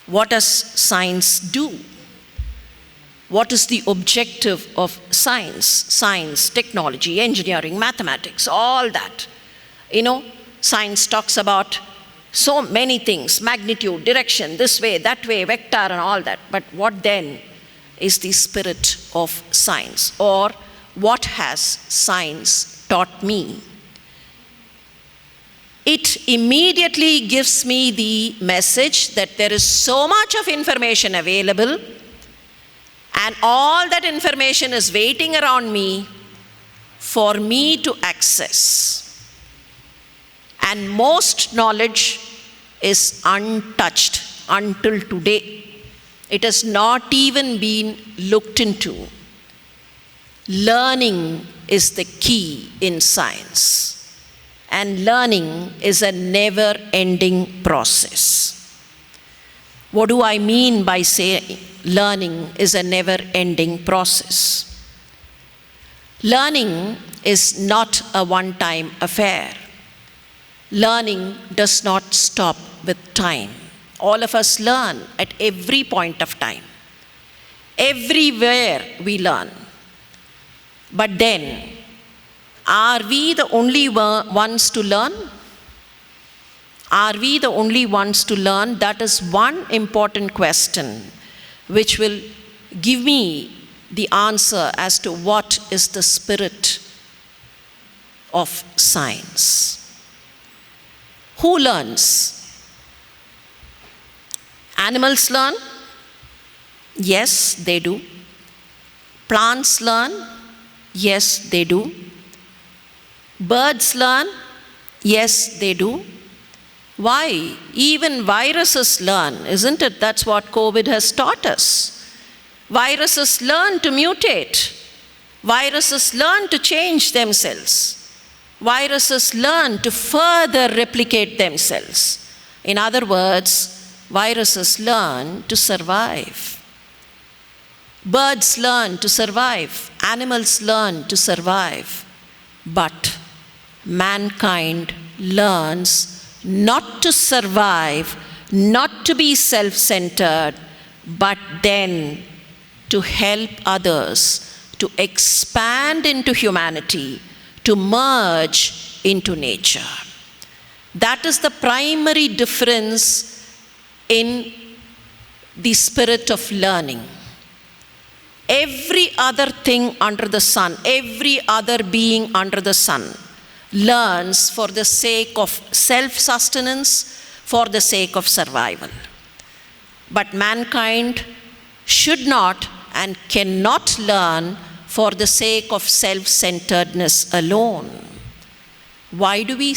What does science do? What is the objective of science? Science, technology, engineering, mathematics, all that. Science talks about so many things, magnitude, direction, this way, that way, vector and all that. But what then is the spirit of science? Or what has science taught me? It immediately gives me the message that there is so much of information available, And all that information is waiting around me for me to access. And most knowledge is untouched until today. It has not even been looked into. Learning is the key in science. And learning is a never-ending process. What do I mean by saying learning is a never-ending process? Learning is not a one-time affair. Learning does not stop with time. All of us learn at every point of time. Everywhere we learn. But then, are we the only ones to learn? Are we the only ones to learn? That is one important question which will give me the answer as to what is the spirit of science. Who learns? Animals learn? Yes, they do. Plants learn? Yes, they do. Birds learn? Yes, they do. Why? Even viruses learn, isn't it? That's what COVID has taught us. Viruses learn to mutate. Viruses learn to change themselves. Viruses learn to further replicate themselves. In other words, viruses learn to survive. Birds learn to survive. Animals learn to survive. But mankind learns not to survive, not to be self-centered, but then to help others, to expand into humanity, to merge into nature. That is the primary difference in the spirit of learning. Every other thing under the sun, every other being under the sun, learns for the sake of self-sustenance, for the sake of survival. But mankind should not and cannot learn for the sake of self-centeredness alone. Why do we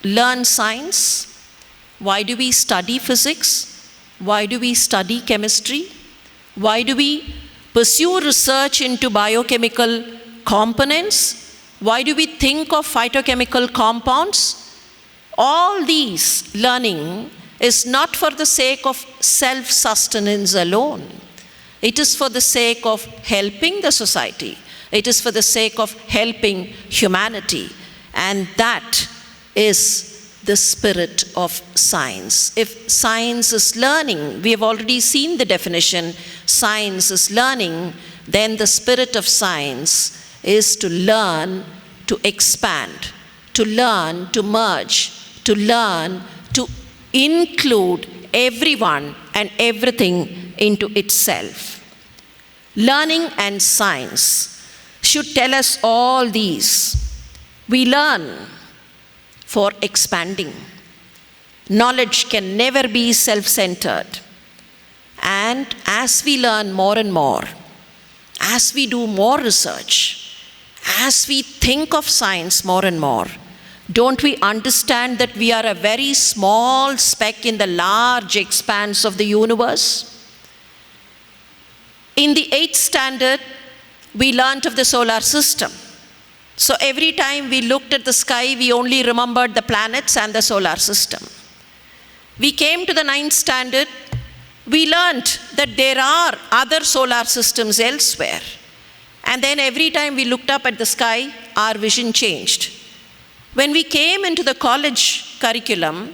learn science? Why do we study physics? Why do we study chemistry? Why do we pursue research into biochemical components? Why do we think of phytochemical compounds? All these learning is not for the sake of self-sustenance alone. It is for the sake of helping the society. It is for the sake of helping humanity. And that is the spirit of science. If science is learning, we have already seen the definition, science is learning, then the spirit of science is to learn, to expand, to learn, to merge, to learn, to include everyone and everything into itself. Learning and science should tell us all these. We learn for expanding. Knowledge can never be self-centered. And as we learn more and more, as we do more research, as we think of science more and more, don't we understand that we are a very small speck in the large expanse of the universe? In the 8th standard, we learnt of the solar system. So every time we looked at the sky, we only remembered the planets and the solar system. We came to the 9th standard, we learnt that there are other solar systems elsewhere. And then every time we looked up at the sky, our vision changed. When we came into the college curriculum,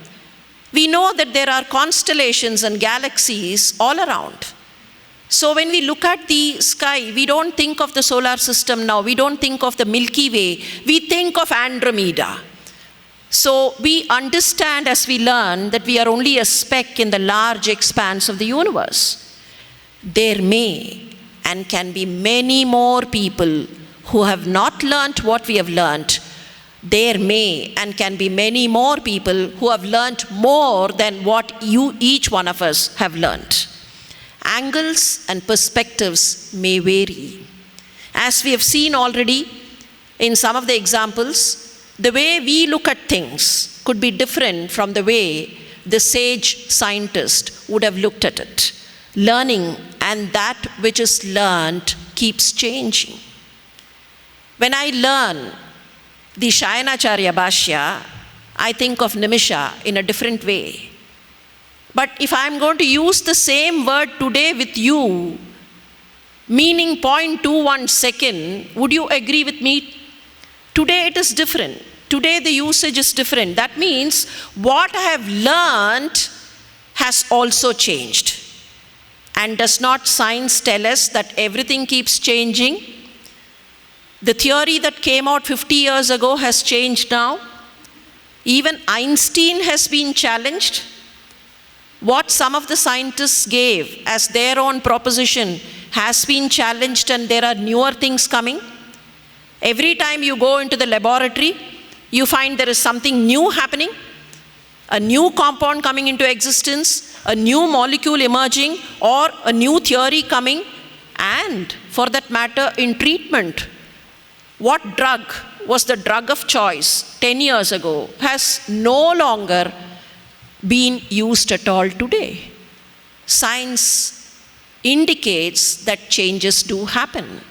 we know that there are constellations and galaxies all around. So when we look at the sky, we don't think of the solar system now. We don't think of the Milky Way. We think of Andromeda. So we understand as we learn that we are only a speck in the large expanse of the universe. There may and can be many more people who have not learnt what we have learnt. There may and can be many more people who have learnt more than what each one of us have learnt. angles and perspectives may vary. As we have seen already in some of the examples, the way we look at things could be different from the way the sage scientist would have looked at it. Learning and that which is learned keeps changing. When I learn the Shayanacharya Bhashya, I think of Nimisha in a different way. But if I'm going to use the same word today with you, meaning 0.21 second, would you agree with me? Today it is different. Today the usage is different. That means what I have learned has also changed. And does not science tell us that everything keeps changing? The theory that came out 50 years ago has changed now. Even Einstein has been challenged. What some of the scientists gave as their own proposition has been challenged, and there are newer things coming. Every time you go into the laboratory, you find there is something new happening, a new compound coming into existence, a new molecule emerging, or a new theory coming. And for that matter, in treatment, what drug was the drug of choice 10 years ago has no longer been used at all today. Science indicates that changes do happen,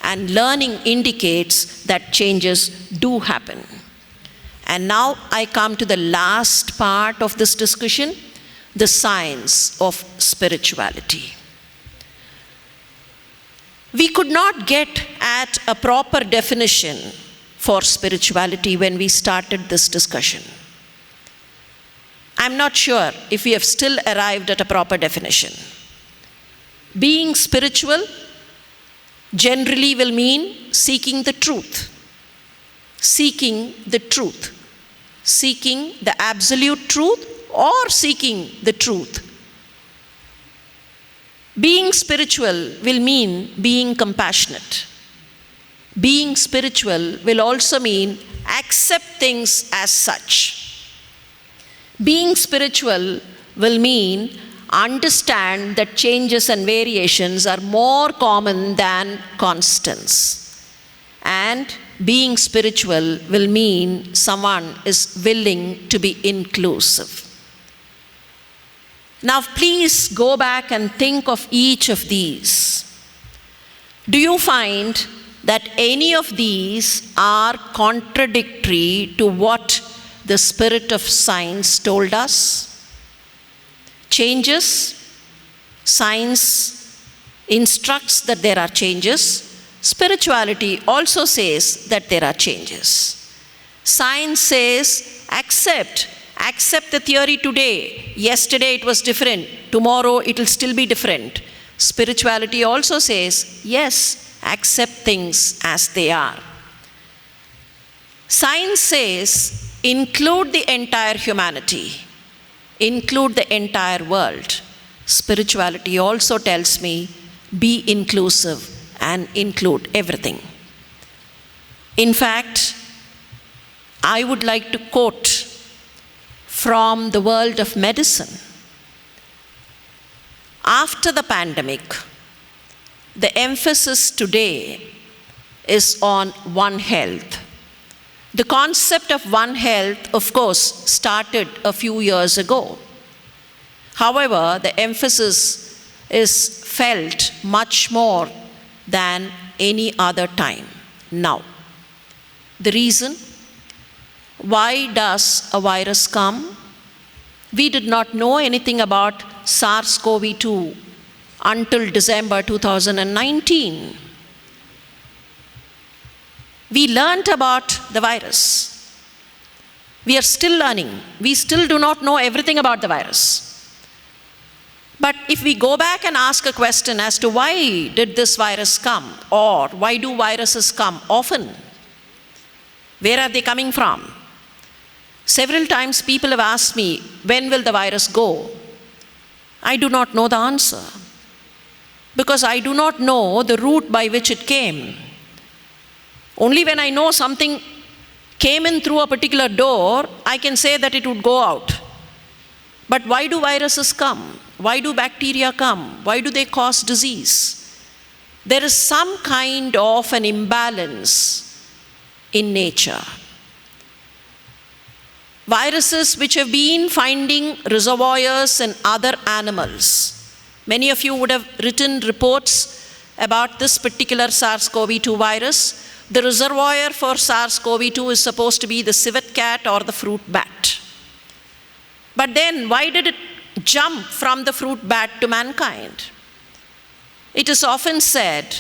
and learning indicates that changes do happen. And now I come to the last part of this discussion, the science of spirituality. We could not get at a proper definition for spirituality when we started this discussion. I'm not sure if we have still arrived at a proper definition. Being spiritual generally will mean seeking the truth. Seeking the truth. Seeking the absolute truth or seeking the truth. Being spiritual will mean being compassionate. Being spiritual will also mean accept things as such. Being spiritual will mean understand that changes and variations are more common than constants. And being spiritual will mean someone is willing to be inclusive. Now, please go back and think of each of these. Do you find that any of these are contradictory to what the spirit of science told us? Changes. Science instructs that there are changes. Spirituality also says that there are changes. Science says, accept the theory today. Yesterday it was different. Tomorrow it will still be different. Spirituality also says, yes, accept things as they are. Science says, include the entire humanity. Include the entire world. Spirituality also tells me, be inclusive and include everything. In fact, I would like to quote from the world of medicine. After the pandemic, the emphasis today is on One Health. The concept of One Health, of course, started a few years ago. However, the emphasis is felt much more than any other time now. The reason? Why does a virus come? We did not know anything about SARS-CoV-2 until December 2019. We learned about the virus. We are still learning. We still do not know everything about the virus. But if we go back and ask a question as to why did this virus come, or why do viruses come often? Where are they coming from? Several times people have asked me, when will the virus go? I do not know the answer, because I do not know the route by which it came. Only when I know something came in through a particular door, I can say that it would go out. But why do viruses come? Why do bacteria come? Why do they cause disease? There is some kind of an imbalance in nature. Viruses which have been finding reservoirs in other animals. Many of you would have written reports about this particular SARS-CoV-2 virus. The reservoir for SARS-CoV-2 is supposed to be the civet cat or the fruit bat. But then, why did it jump from the fruit bat to mankind? It is often said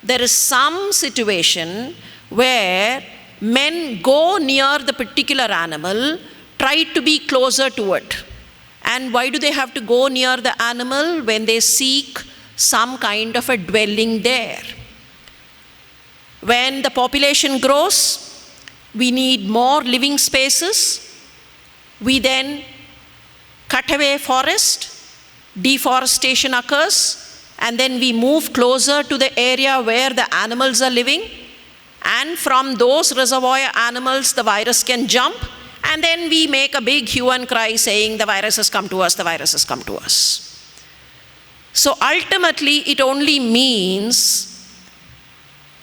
there is some situation where men go near the particular animal, try to be closer to it. And why do they have to go near the animal? When they seek some kind of a dwelling there. When the population grows, we need more living spaces. We then cut away forest, deforestation occurs, and then we move closer to the area where the animals are living. And from those reservoir animals, the virus can jump. And then we make a big hue and cry saying, the virus has come to us, the virus has come to us. So ultimately, it only means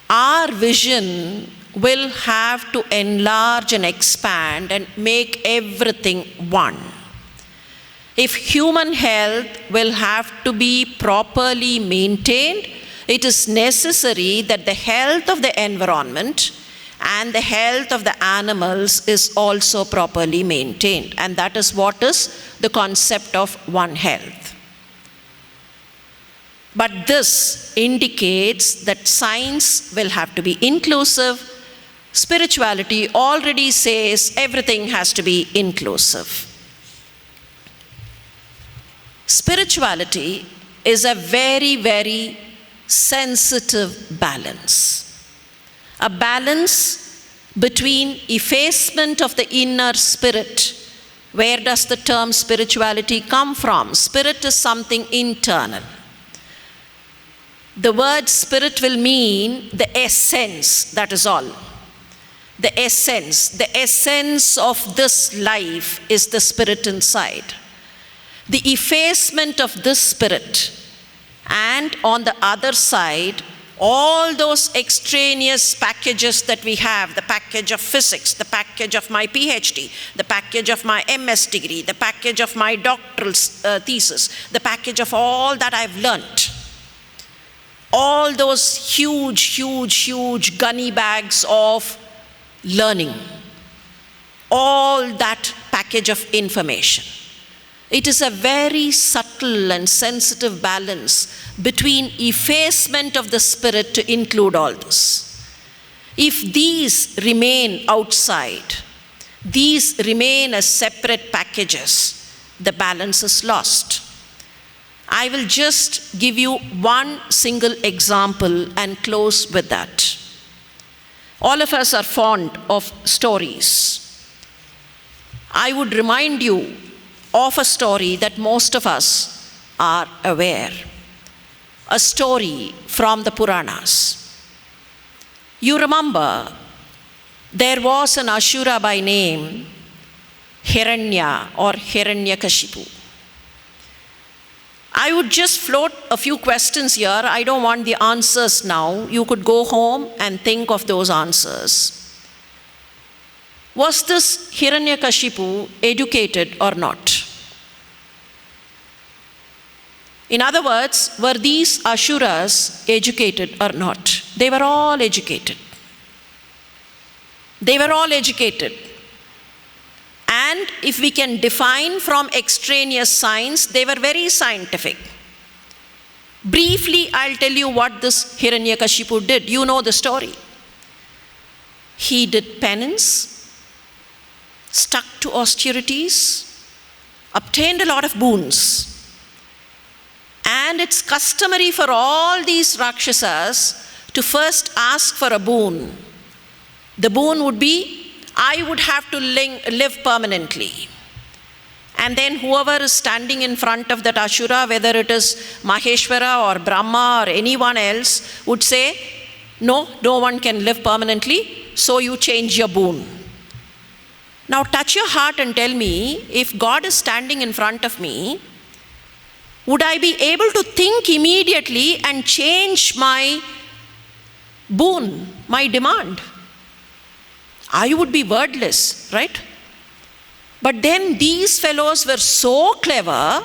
our vision will have to enlarge and expand and make everything one. If human health will have to be properly maintained, it is necessary that the health of the environment and the health of the animals is also properly maintained. And that is what is the concept of One Health. But this indicates that science will have to be inclusive. Spirituality already says everything has to be inclusive. Spirituality is a very, very sensitive balance. A balance between effacement of the inner spirit. Where does the term spirituality come from? Spirit is something internal. The word spirit will mean the essence, that is all. The essence of this life is the spirit inside. The effacement of this spirit, and on the other side, all those extraneous packages that we have, the package of physics, the package of my PhD, the package of my MS degree, the package of my doctoral thesis, the package of all that I've learnt. All those huge gunny bags of learning. All that package of information. It is a very subtle and sensitive balance between effacement of the spirit to include all this. If these remain outside, these remain as separate packages, the balance is lost. I will just give you one single example and close with that. All of us are fond of stories. I would remind you of a story that most of us are aware. A story from the Puranas. You remember, there was an Asura by name Hiranya or Hiranyakashipu. I would just float a few questions here. I don't want the answers now. You could go home and think of those answers. Was this Hiranyakashipu educated or not? In other words, were these Asuras educated or not? They were all educated. They were all educated. And if we can define from extraneous science, they were very scientific. Briefly, I'll tell you what this Hiranyakashipu did. You know the story. He did penance, stuck to austerities, obtained a lot of boons. And it's customary for all these Rakshasas to first ask for a boon. The boon would be, I would have to live permanently. And then whoever is standing in front of that Asura, whether it is Maheshwara or Brahma or anyone else, would say, no one can live permanently, so you change your boon. Now touch your heart and tell me, if God is standing in front of me, Would I be able to think immediately and change my boon, my demand? I would be wordless, right? But then these fellows were so clever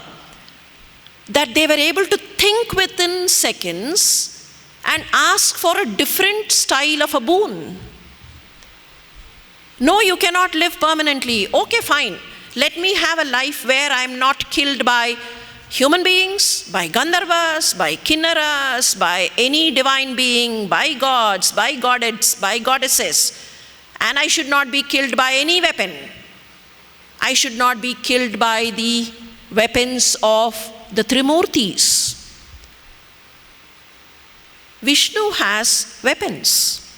that they were able to think within seconds and ask for a different style of a boon. No, you cannot live permanently. Okay, fine. Let me have a life where I am not killed by human beings, by Gandharvas, by Kinnaras, by any divine being, by gods, by goddesses. And I should not be killed by any weapon. I should not be killed by the weapons of the Trimurtis. Vishnu has weapons.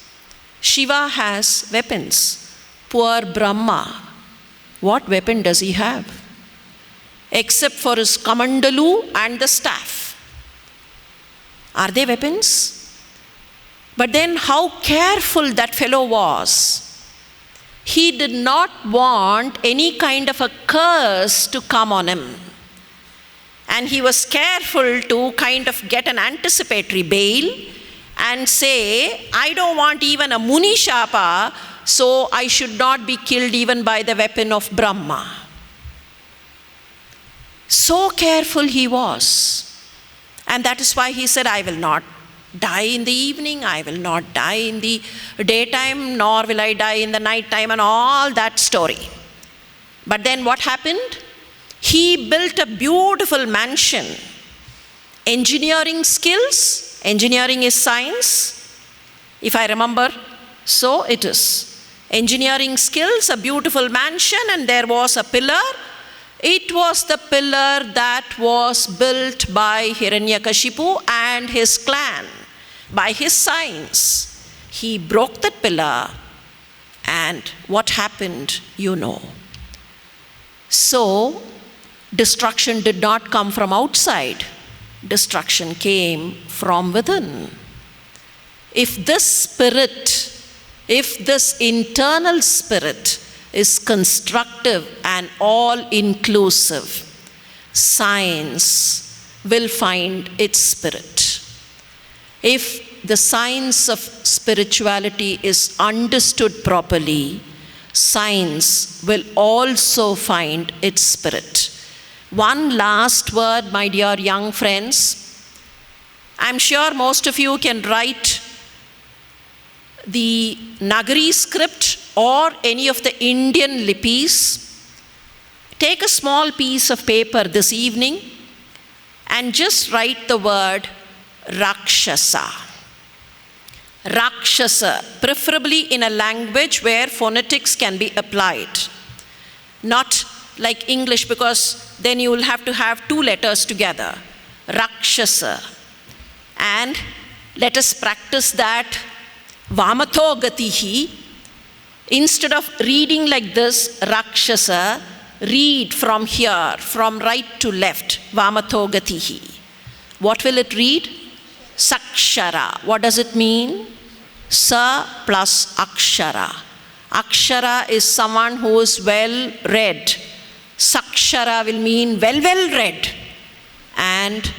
Shiva has weapons. Poor Brahma, what weapon does he have? Except for his kamandalu and the staff. Are they weapons? But then how careful that fellow was. He did not want any kind of a curse to come on him. And he was careful to kind of get an anticipatory bail and say, I don't want even a Muni Shapa, so I should not be killed even by the weapon of Brahma. So careful he was. And that is why he said, I will not die in the evening, I will not die in the daytime, nor will I die in the night time, and all that story. But then what happened? He built a beautiful mansion. Engineering skills, engineering is science, if I remember, so it is. Engineering skills, a beautiful mansion, and there was a pillar. It was the pillar that was built by Hiranyakashipu and his clan, by his science. He broke that pillar, and what happened, you know. So, destruction did not come from outside. Destruction came from within. If this spirit, if this internal spirit is constructive and all-inclusive, science will find its spirit. If the science of spirituality is understood properly, science will also find its spirit. One last word, my dear young friends. I'm sure most of you can write the Nagari script or any of the Indian lipis. Take a small piece of paper this evening and just write the word Rakshasa. Rakshasa, preferably in a language where phonetics can be applied. Not like English, because then you will have to have two letters together. Rakshasa. And let us practice that. Vamatho gatihi. Instead of reading like this, Rakshasa, read from here, from right to left. Vamatho gatihi. What will it read? Sakshara. What does it mean? Sa plus akshara. Akshara is someone who is well read. Sakshara will mean well read. And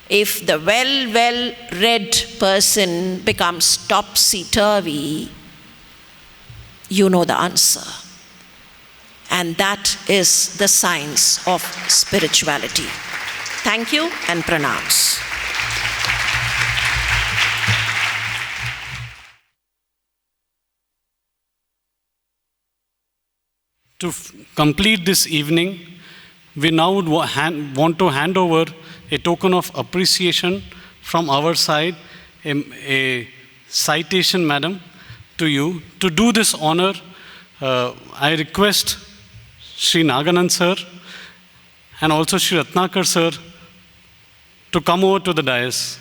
if the well read person becomes topsy-turvy, you know the answer. And that is the science of spirituality. Thank you and pranams. To complete this evening, we now would want to hand over a token of appreciation from our side, a citation, madam, to you. To do this honor, I request Sri Naganand sir and also Sri Ratnakar sir to come over to the dais.